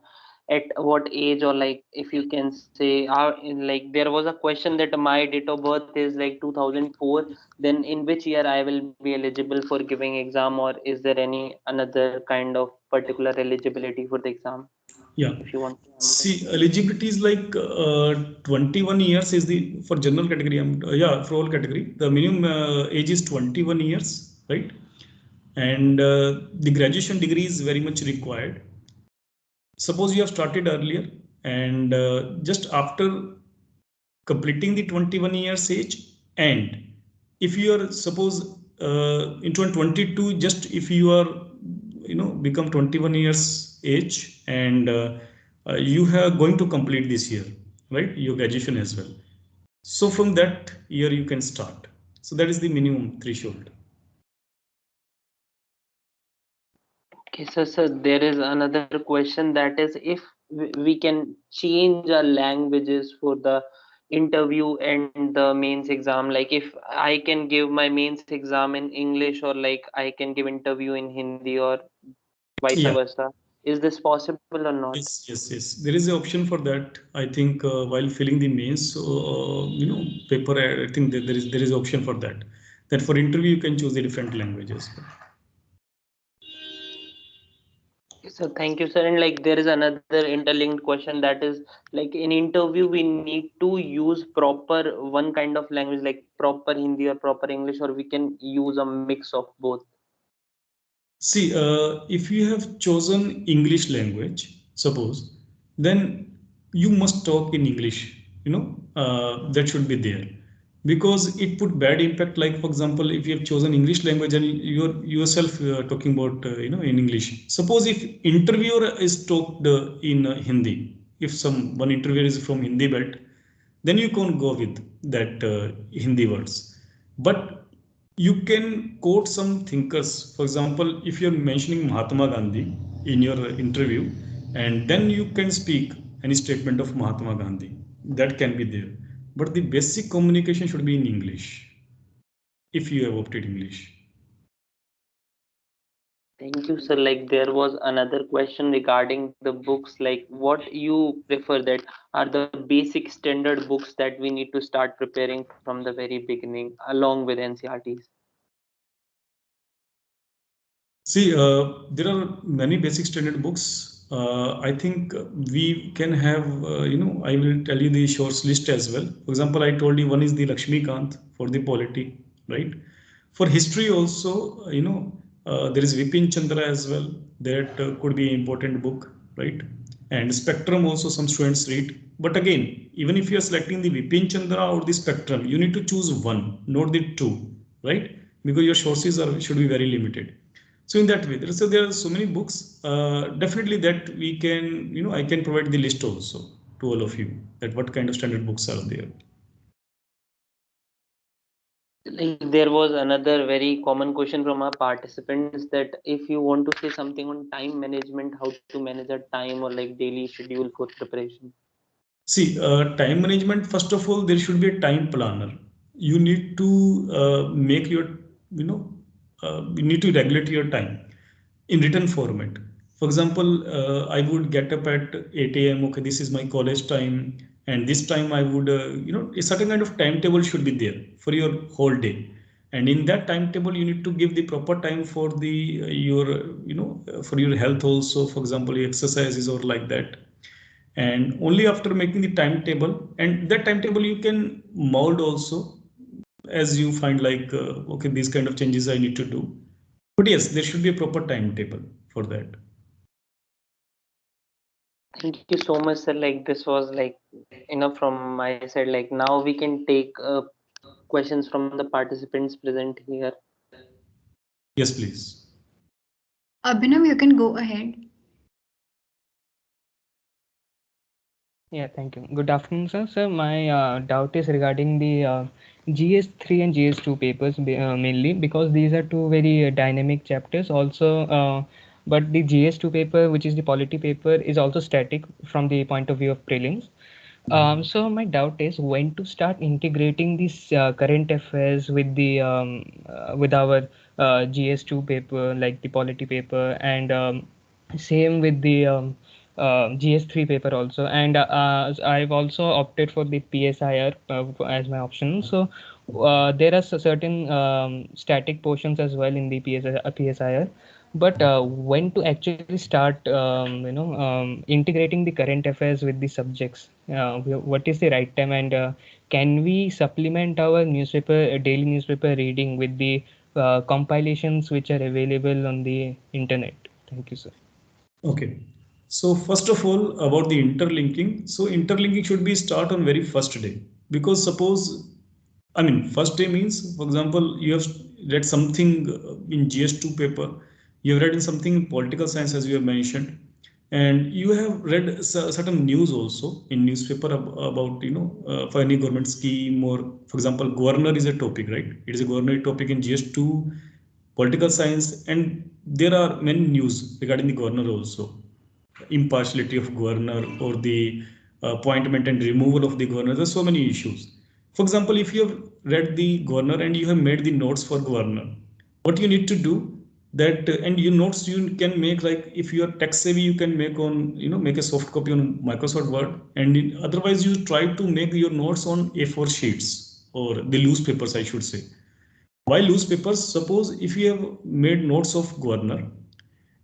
At what age, or like if you can say, like there was a question that my date of birth is like 2004. Then in which year I will be eligible for giving exam, or is there any another kind of particular eligibility for the exam? Yeah. If you want to answer. See, eligibility is like 21 years is the for general category. Yeah, for all category, the minimum age is 21 years, right? And the graduation degree is very much required. Suppose you have started earlier, and just after completing the 21 years age, and if you are suppose in 2022, just if you are become 21 years age, and you have going to complete this year, right, your graduation as well. So from that year you can start. So that is the minimum threshold. Okay, so there is another question, that is if we can change our languages for the interview and the mains exam. Like if I can give my mains exam in English, or like I can give interview in Hindi, or vice Yeah. versa. Is this possible or not? Yes. There is an option for that. I think while filling the mains, paper, I think that there is option for that. That for interview you can choose the different languages. So thank you, sir. And like there is another interlinked question, that is like in interview we need to use proper one kind of language, like proper Hindi or proper English, or we can use a mix of both. See, if you have chosen English language, suppose, then you must talk in English. That should be there, because it put bad impact. Like for example, if you have chosen English language and you're yourself talking about in English. Suppose if interviewer is talked in Hindi, if one interviewer is from Hindi belt, then you can't go with that Hindi words. But you can quote some thinkers. For example, if you're mentioning Mahatma Gandhi in your interview, and then you can speak any statement of Mahatma Gandhi, that can be there. But the basic communication should be in English. if you have opted English. Thank you, sir. Like there was another question regarding the books, like what you prefer that are the basic standard books that we need to start preparing from the very beginning along with NCRTs? See, there are many basic standard books. I think we can have, I will tell you the short list as well. For example, I told you one is the Lakshmi Kant for the polity, right? For history also, there is Vipin Chandra as well. That could be an important book, right? And Spectrum also some students read. But again, even if you are selecting the Vipin Chandra or the Spectrum, you need to choose one, not the two, right? Because your sources should be very limited. So in that way, there are so many books. Definitely that we can, I can provide the list also to all of you that what kind of standard books are there. Like there was another very common question from our participants that if you want to say something on time management, how to manage a time or like daily schedule for preparation. See, time management, first of all, there should be a time planner. You need to make your, you need to regulate your time in written format. For example, I would get up at 8 a.m. Okay, this is my college time, and this time I would, a certain kind of timetable should be there for your whole day. And in that timetable, you need to give the proper time for the for your health also. For example, exercises or like that, and only after making the timetable, and that timetable you can mold also as you find like okay, these kind of changes I need to do, but yes, there should be a proper timetable for that. Thank you so much, sir. Like this was like enough from my side. Like now we can take questions from the participants present here. Yes, please. Abhinav, you can go ahead. Yeah, thank you. Good afternoon, sir. Sir, my doubt is regarding the GS3 and GS2 papers mainly because these are two very dynamic chapters. Also, but the GS2 paper, which is the polity paper, is also static from the point of view of prelims. So my doubt is when to start integrating these current affairs with the with our GS2 paper, like the polity paper, and same with the GS3 paper also. And I've also opted for the PSIR as my option. So there are certain static portions as well in the PSIR, but when to actually start integrating the current affairs with the subjects, what is the right time, and can we supplement our newspaper daily newspaper reading with the compilations which are available on the internet? Thank you, sir. Okay, so first of all about the interlinking, so interlinking should be start on very first day, because suppose, I mean, first day means, for example, you have read something in GS2 paper, you have read in something in political science as you have mentioned, and you have read certain news also in newspaper about, for any government scheme, or for example, governor is a topic, right? It is a governor topic in GS2 political science, and there are many news regarding the governor also, impartiality of governor or the appointment and removal of the governor. There are so many issues. For example, if you have read the governor and you have made the notes for governor, what you need to do that, and your notes you can make, like if you are tech savvy, you can make on, make a soft copy on Microsoft Word, and otherwise you try to make your notes on A4 sheets or the loose papers, I should say. Why loose papers? Suppose if you have made notes of governor,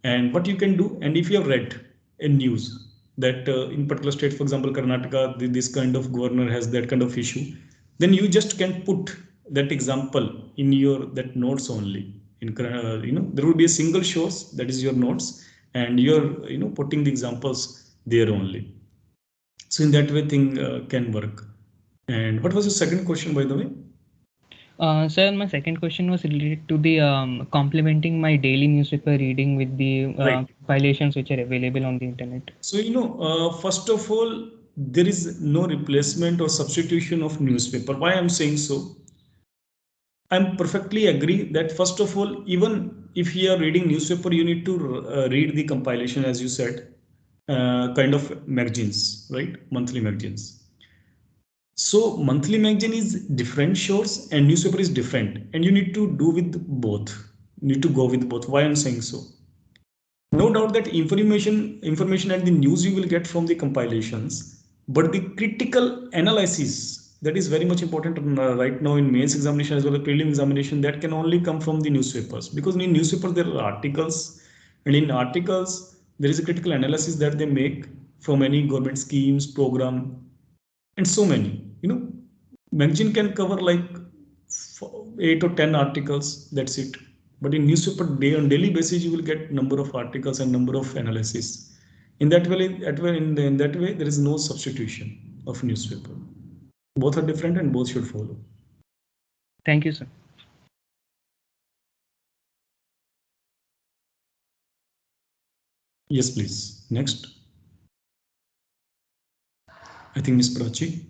and what you can do, and if you have read in news that in particular state, for example, Karnataka, this kind of governor has that kind of issue, then you just can put that example in your that notes only. In there will be a single source, that is your notes, and you're putting the examples there only. So in that way, thing can work. And what was your second question, by the way? Sir, my second question was related to the complementing my daily newspaper reading with the Right. compilations which are available on the internet. So, first of all, there is no replacement or substitution of newspaper. Why I'm saying so? I'm perfectly agree that first of all, even if you are reading newspaper, you need to read the compilation, as you said, kind of magazines, right? Monthly magazines. So monthly magazine is different shows and newspaper is different, and you need to do with both. You need to go with both. Why I'm saying so? No doubt that information and the news you will get from the compilations, but the critical analysis that is very much important right now in mains examination as well as prelim examination, that can only come from the newspapers, because in newspapers there are articles, and in articles there is a critical analysis that they make from any government schemes, program, and so many. Magazine can cover like 8 or 10 articles, that's it. But in newspaper, on daily basis you will get number of articles and number of analysis. In that way, in that way there is no substitution of newspaper. Both are different and both should follow. Thank you, sir. Yes, please. Next. I think Ms. Prachi.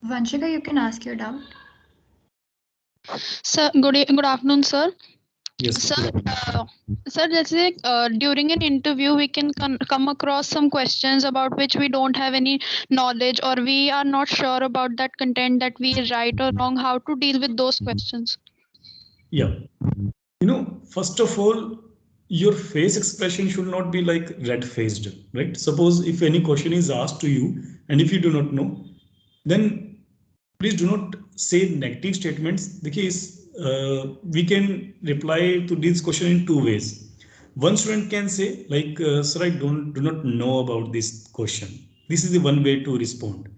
Vanshika, you can ask your doubt. Sir, good afternoon, sir. Yes. Sir, sir, जैसे during an interview we can come across some questions about which we don't have any knowledge, or we are not sure about that content that we right or wrong. How to deal with those questions? Yeah. First of all, your face expression should not be like red-faced, right? Suppose if any question is asked to you and if you do not know, then please do not say negative statements. The case we can reply to this question in 2 ways. One student can say like, sir, I do not know about this question. This is the one way to respond.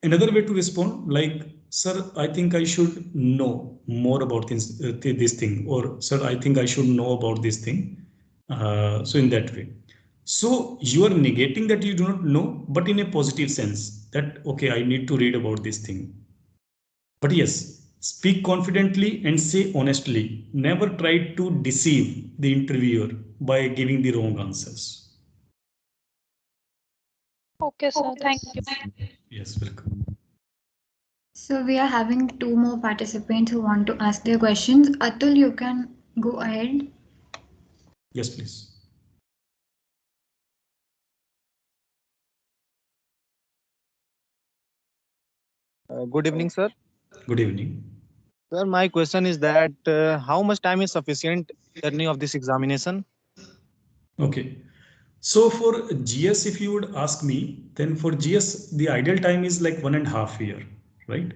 Another way to respond like, sir, I think I should know more about this thing, or sir, I think I should know about this thing. So in that way. So you are negating that you do not know, but in a positive sense that, okay, I need to read about this thing. But yes, speak confidently and say honestly. Never try to deceive the interviewer by giving the wrong answers. Okay, sir. Thank you. Yes, welcome. So we are having 2 more participants who want to ask their questions. Atul, you can go ahead. Yes, please. Good evening, sir. Good evening. Sir, my question is that how much time is sufficient journey of this examination? Okay. So for GS, if you would ask me, then for GS, the ideal time is like 1.5 year, right?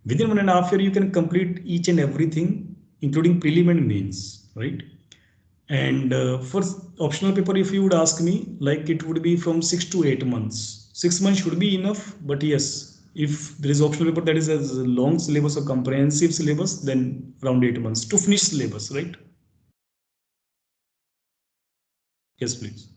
Within 1.5 year, you can complete each and everything, including prelim and mains, right? And for optional paper, if you would ask me, like it would be from 6 to 8 months. 6 months should be enough, but yes, if there is optional paper that is as long syllabus or comprehensive syllabus, then around 8 months to finish syllabus, right? Yes, please.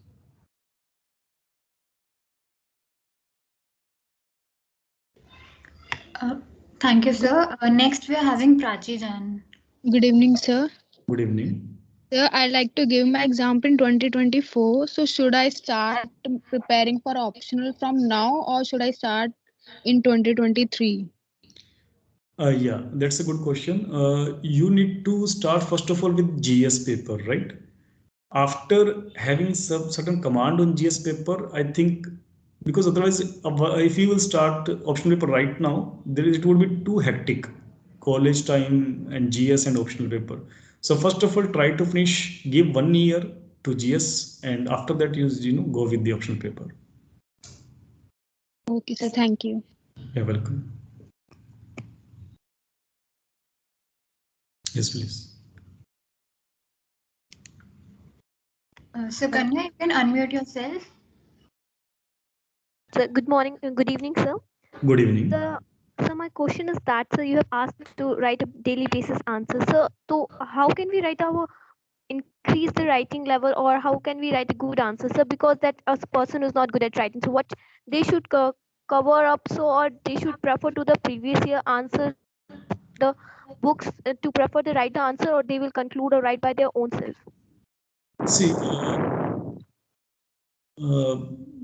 Thank you, sir. Next, we are having Prachi Jan. Good evening, sir. Good evening. Sir, I'd like to give my example in 2024. So should I start preparing for optional from now, or should I start in 2023? Yeah, that's a good question. You need to start first of all with GS paper, right? After having some certain command on GS paper, I think, because otherwise, if you will start optional paper right now, it would be too hectic. College time and GS and optional paper. So first of all, try to finish, give 1 year to GS, and after that, go with the optional paper. Okay, sir. Thank you. You're welcome. Yes, please. So Kanya, you can unmute yourself. So good morning, good evening, sir. Good evening. So my question is that, sir, you have asked to write a daily basis answer. So how can we increase the writing level, or how can we write a good answer, sir? Because that a person who's not good at writing, so what they should cover up, so or they should prefer to the previous year answer, the books to prefer the right answer, or they will conclude or write by their own self. See,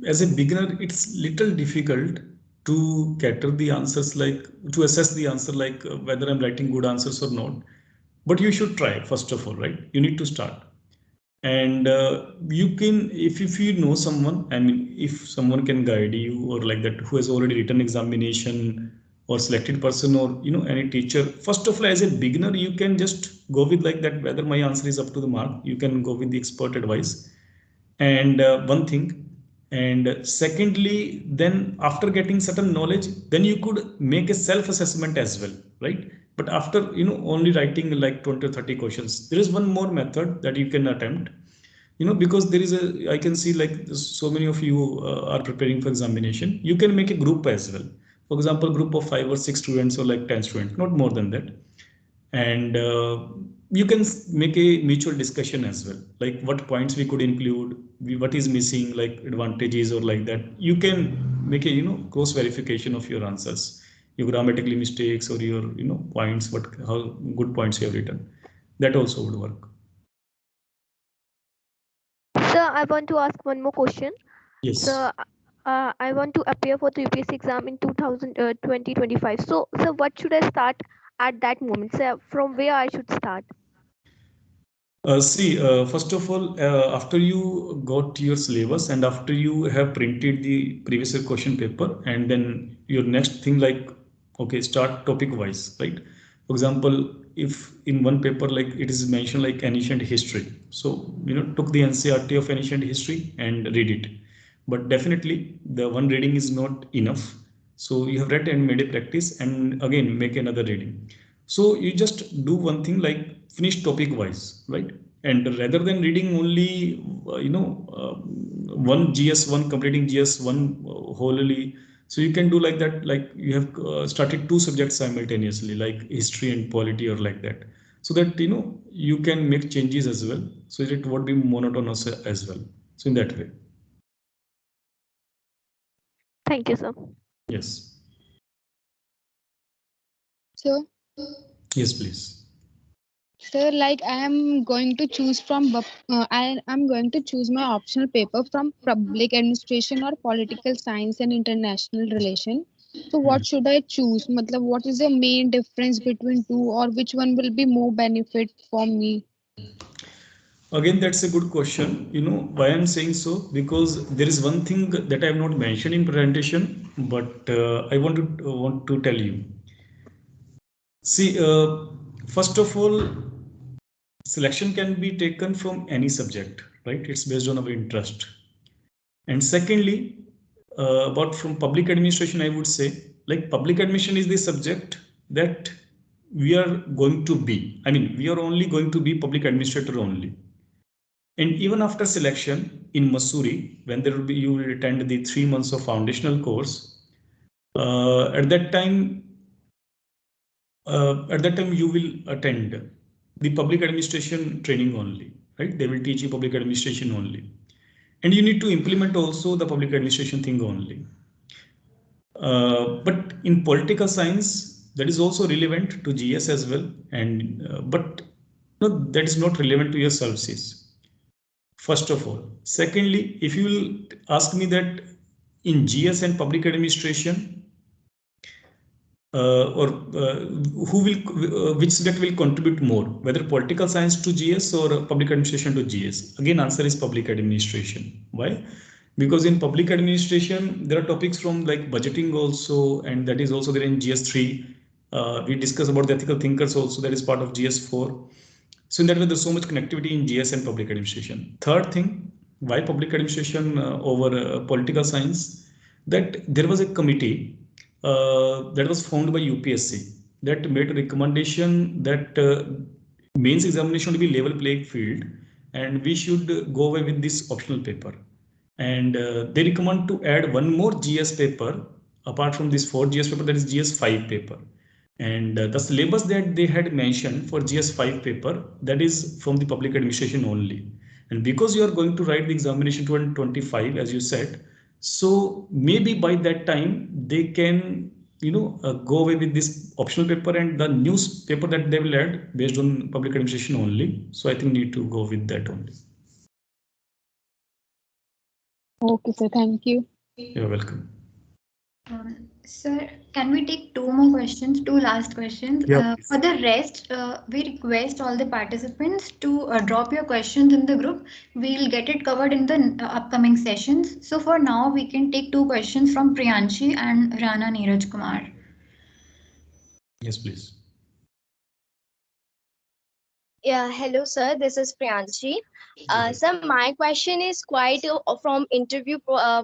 as a beginner, it's little difficult to cater the answers, like to assess the answer, like whether I'm writing good answers or not. But you should try first of all, right? You need to start. And you can, if you know someone, I mean, if someone can guide you or like that, who has already written examination or selected person, or any teacher, first of all, as a beginner, you can just go with like that, whether my answer is up to the mark, you can go with the expert advice. And one thing. And secondly, then after getting certain knowledge, then you could make a self assessment as well, right? But after only writing like 20 or 30 questions, there is one more method that you can attempt. Because there is I can see like so many of you are preparing for examination. You can make a group as well. For example, group of 5 or 6 students, or like 10 students, not more than that. And you can make a mutual discussion as well, like what points we could include, what is missing, like advantages or like that. You can make a cross verification of your answers, your grammatically mistakes, or your points, what how good points you have written. That also would work. Sir, I want to ask one more question. Yes. Sir, I want to appear for the UPSC exam in 2025. So, sir, what should I start at that moment? Sir, from where I should start? See, first of all, after you got your syllabus and after you have printed the previous year question paper, and then your next thing, like, okay, start topic wise, right? For example, if in one paper, like it is mentioned like ancient history, so took the NCERT of ancient history and read it. But definitely the one reading is not enough. So you have read and made a practice, and again make another reading. So you just do one thing, like finish topic wise, right? And rather than reading only, one GS, one completing GS, one wholly. So you can do like that, like you have started two subjects simultaneously, like history and polity, or like that. So that, you can make changes as well. So it won't be monotonous as well. So in that way. Thank you, sir. Yes. So, Yes, please. sir, like I am going to choose from, I am going to choose my optional paper from public administration or political science and international relation. So, what should I choose? Matlab, what is the main difference between two, or which one will be more benefit for me? Again, that's a good question. Why I'm saying so? Because there is one thing that I have not mentioned in presentation, but I want to tell you. See, first of all, selection can be taken from any subject, right? It's based on our interest. And secondly, about from public administration, I would say, like public administration is the subject that we are going to be. I mean, we are only going to be public administrator only. And even after selection in Missouri, when there will be, you will attend the 3 months of foundational course. At that time, you will attend the public administration training only, right? They will teach you public administration only, and you need to implement also the public administration thing only. But in political science, that is also relevant to GS as well, and but no, that is not relevant to your services. First of all. Secondly, if you will ask me that in GS and public administration, or which subject will contribute more, whether political science to GS or public administration to GS? Again, answer is public administration. Why? Because in public administration, there are topics from like budgeting also, and that is also there in GS3. We discuss about the ethical thinkers also, that is part of GS4. So in that way, there's so much connectivity in GS and public administration. Third thing, why public administration over political science? That there was a committee that was formed by UPSC that made a recommendation that mains examination to be level playing field, and we should go away with this optional paper. And they recommend to add one more GS paper apart from this 4 GS paper, that is GS5 paper. And the syllabus that they had mentioned for GS5 paper, that is from the public administration only. And because you are going to write the examination 2025, as you said, so maybe by that time they can, go away with this optional paper and the newspaper that they will add based on public administration only. So I think need to go with that only. Okay, sir. Thank you. You're welcome. Sir, can we take two more questions, two last questions? Yeah, please. For the rest, we request all the participants to drop your questions in the group. We'll get it covered in the upcoming sessions. So for now, we can take two questions from Priyanshi and Rana Neeraj Kumar. Yes, please. Yeah, hello, sir. This is Priyanshi. Go ahead. Sir, my question is quite from interview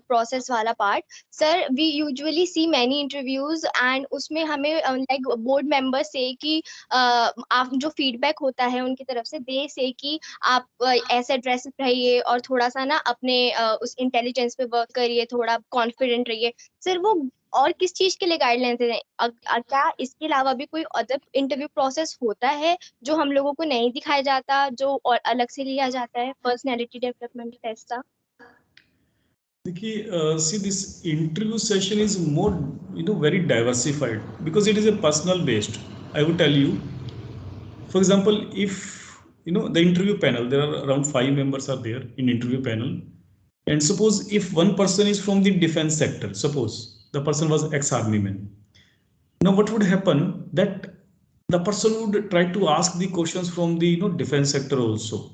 process wala part. Sir, we usually see many interviews and उसमें हमें like board members say कि आप जो feedback होता है उनकी तरफ से they say कि आप ऐसे ड्रेस रहिए और थोड़ा सा ना अपने उस इंटेलिजेंस पे वर्क करिए, थोड़ा कॉन्फिडेंट रहिए. सर वो और किस चीज के लिए गाइडलाइंस देते हैं? क्या इसके अलावा भी कोई अदर इंटरव्यू प्रोसेस होता है जो हम लोगों को नहीं दिखाया जाता, जो और अलग से लिया जाता है पर्सनैलिटी डेवलपमेंट टेस्ट का? देखिए, see, this interview session is more, very diversified because it is a personal based. I would tell you, for example, if the interview panel, there are around 5 members are there in interview panel, and suppose if one person is from the defense sector, suppose the person was ex-army man. Now what would happen that the person would try to ask the questions from the defense sector also.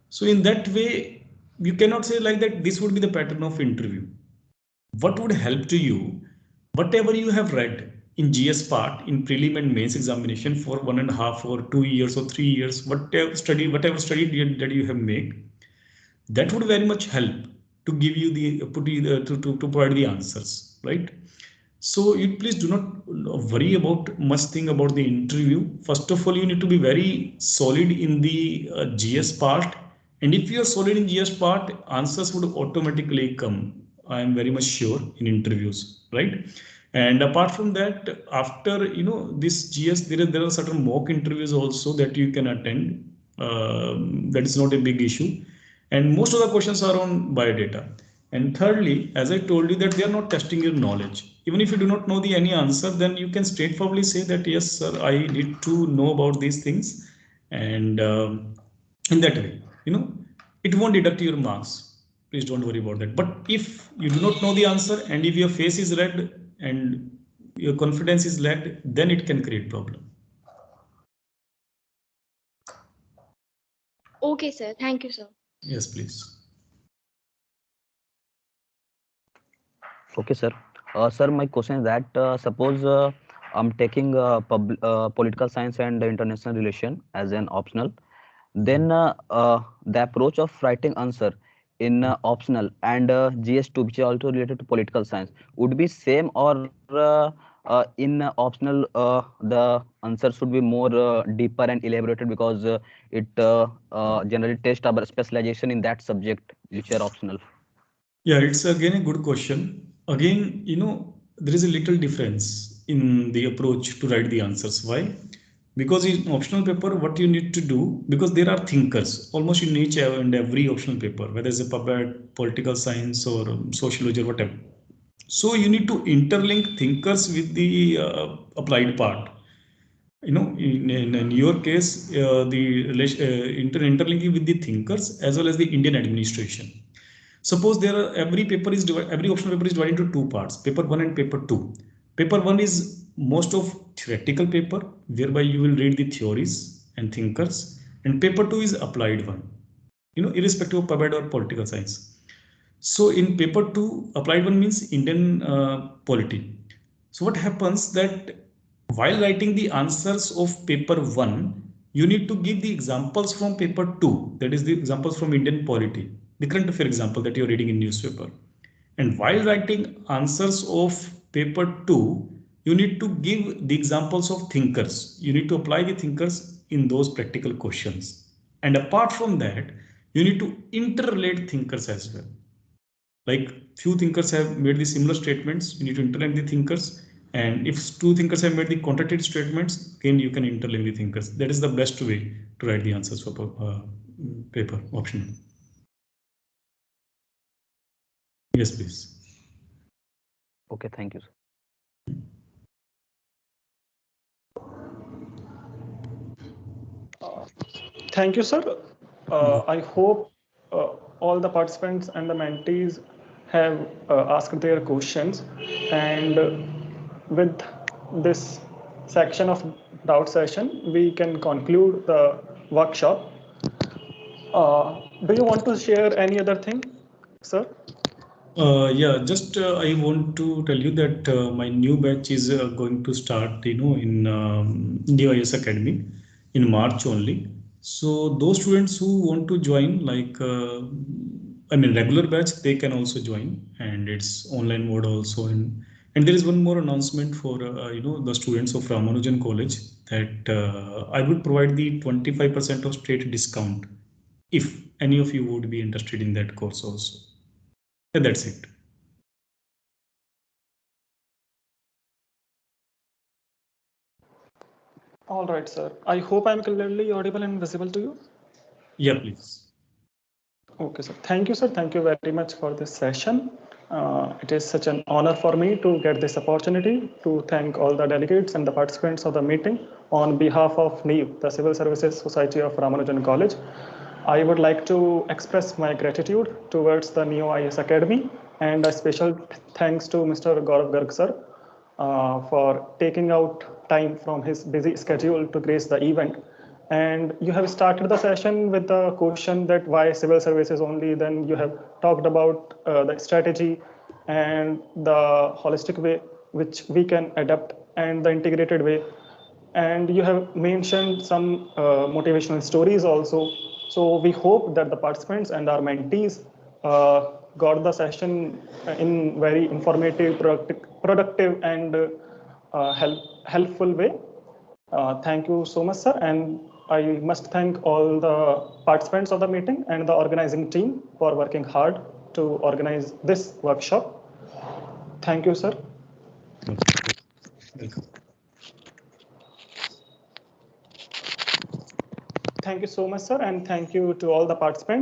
So in that way, you cannot say like that this would be the pattern of interview. What would help to you, whatever you have read in GS part in prelim and mains examination for 1.5 or 2 years or 3 years, whatever study that you have made, that would very much help to give you the to provide the answers, right? So you please do not worry about much thing about the interview. First of all, you need to be very solid in the GS part, and if you are solid in GS part, answers would automatically come. I am very much sure in interviews, right? And apart from that, after this GS, there are certain mock interviews also that you can attend. That is not a big issue, and most of the questions are on biodata. And thirdly, as I told you, that they are not testing your knowledge. Even if you do not know the any answer, then you can straightforwardly say that yes sir, I need to know about these things, and in that way, it won't deduct your marks. Please don't worry about that. But if you do not know the answer, and if your face is red and your confidence is lagged, then it can create problem. Okay, sir. Thank you, sir. Yes, please. Okay, sir. Sir, my question is that suppose I'm taking political science and international relation as an optional, then the approach of writing answer in optional and GS2, which is also related to political science, would be same, or in optional the answer should be more deeper and elaborated because it generally tests our specialization in that subject which are optional. Yeah, it's again a good question. Again, there is a little difference in the approach to write the answers. Why? Because in optional paper, what you need to do, because there are thinkers almost in each and every optional paper, whether it's a pub, political science or sociology or whatever. So you need to interlink thinkers with the applied part. In your case, the interlinking with the thinkers as well as the Indian administration. Suppose every optional paper is divided into two parts, paper 1 and paper 2. Paper 1 is most of theoretical paper, whereby you will read the theories and thinkers, and paper 2 is applied one, irrespective of pub or political science. So in paper 2, applied one means Indian polity. So what happens that while writing the answers of paper 1, you need to give the examples from paper 2, that is the examples from Indian polity, the current affair example that you're reading in newspaper. And while writing answers of paper 2, you need to give the examples of thinkers. You need to apply the thinkers in those practical questions. And apart from that, you need to interrelate thinkers as well. Like few thinkers have made the similar statements, you need to interlink the thinkers. And if two thinkers have made the contradictory statements, again you can interlink the thinkers. That is the best way to write the answers for paper optional. Yes, please. Okay, thank you, sir. Thank you, sir. I hope all the participants and the mentees have asked their questions. And with this section of doubt session, we can conclude the workshop. Do you want to share any other thing, sir? Yeah, just I want to tell you that my new batch is going to start, in Neo IAS Academy in March only. So those students who want to join, regular batch, they can also join, and it's online mode also. And there is one more announcement for the students of Ramanujan College that I would provide the 25% of state discount if any of you would be interested in that course also. Yeah, that's it. All right, sir. I hope I'm clearly audible and visible to you. Yeah, please. Okay, sir. Thank you, sir. Thank you very much for this session. It is such an honor for me to get this opportunity to thank all the delegates and the participants of the meeting on behalf of Neev, the Civil Services Society of Ramanujan College. I would like to express my gratitude towards the Neo IAS Academy, and a special thanks to Mr. Gaurav Garg sir for taking out time from his busy schedule to grace the event. And you have started the session with the question that why civil services only. Then you have talked about the strategy and the holistic way which we can adapt and the integrated way. And you have mentioned some motivational stories also. So we hope that the participants and our mentees got the session in very informative, productive and helpful way. Thank you so much, sir. And I must thank all the participants of the meeting and the organizing team for working hard to organize this workshop. Thank you, sir. Welcome. Thank you so much, sir. And thank you to all the participants.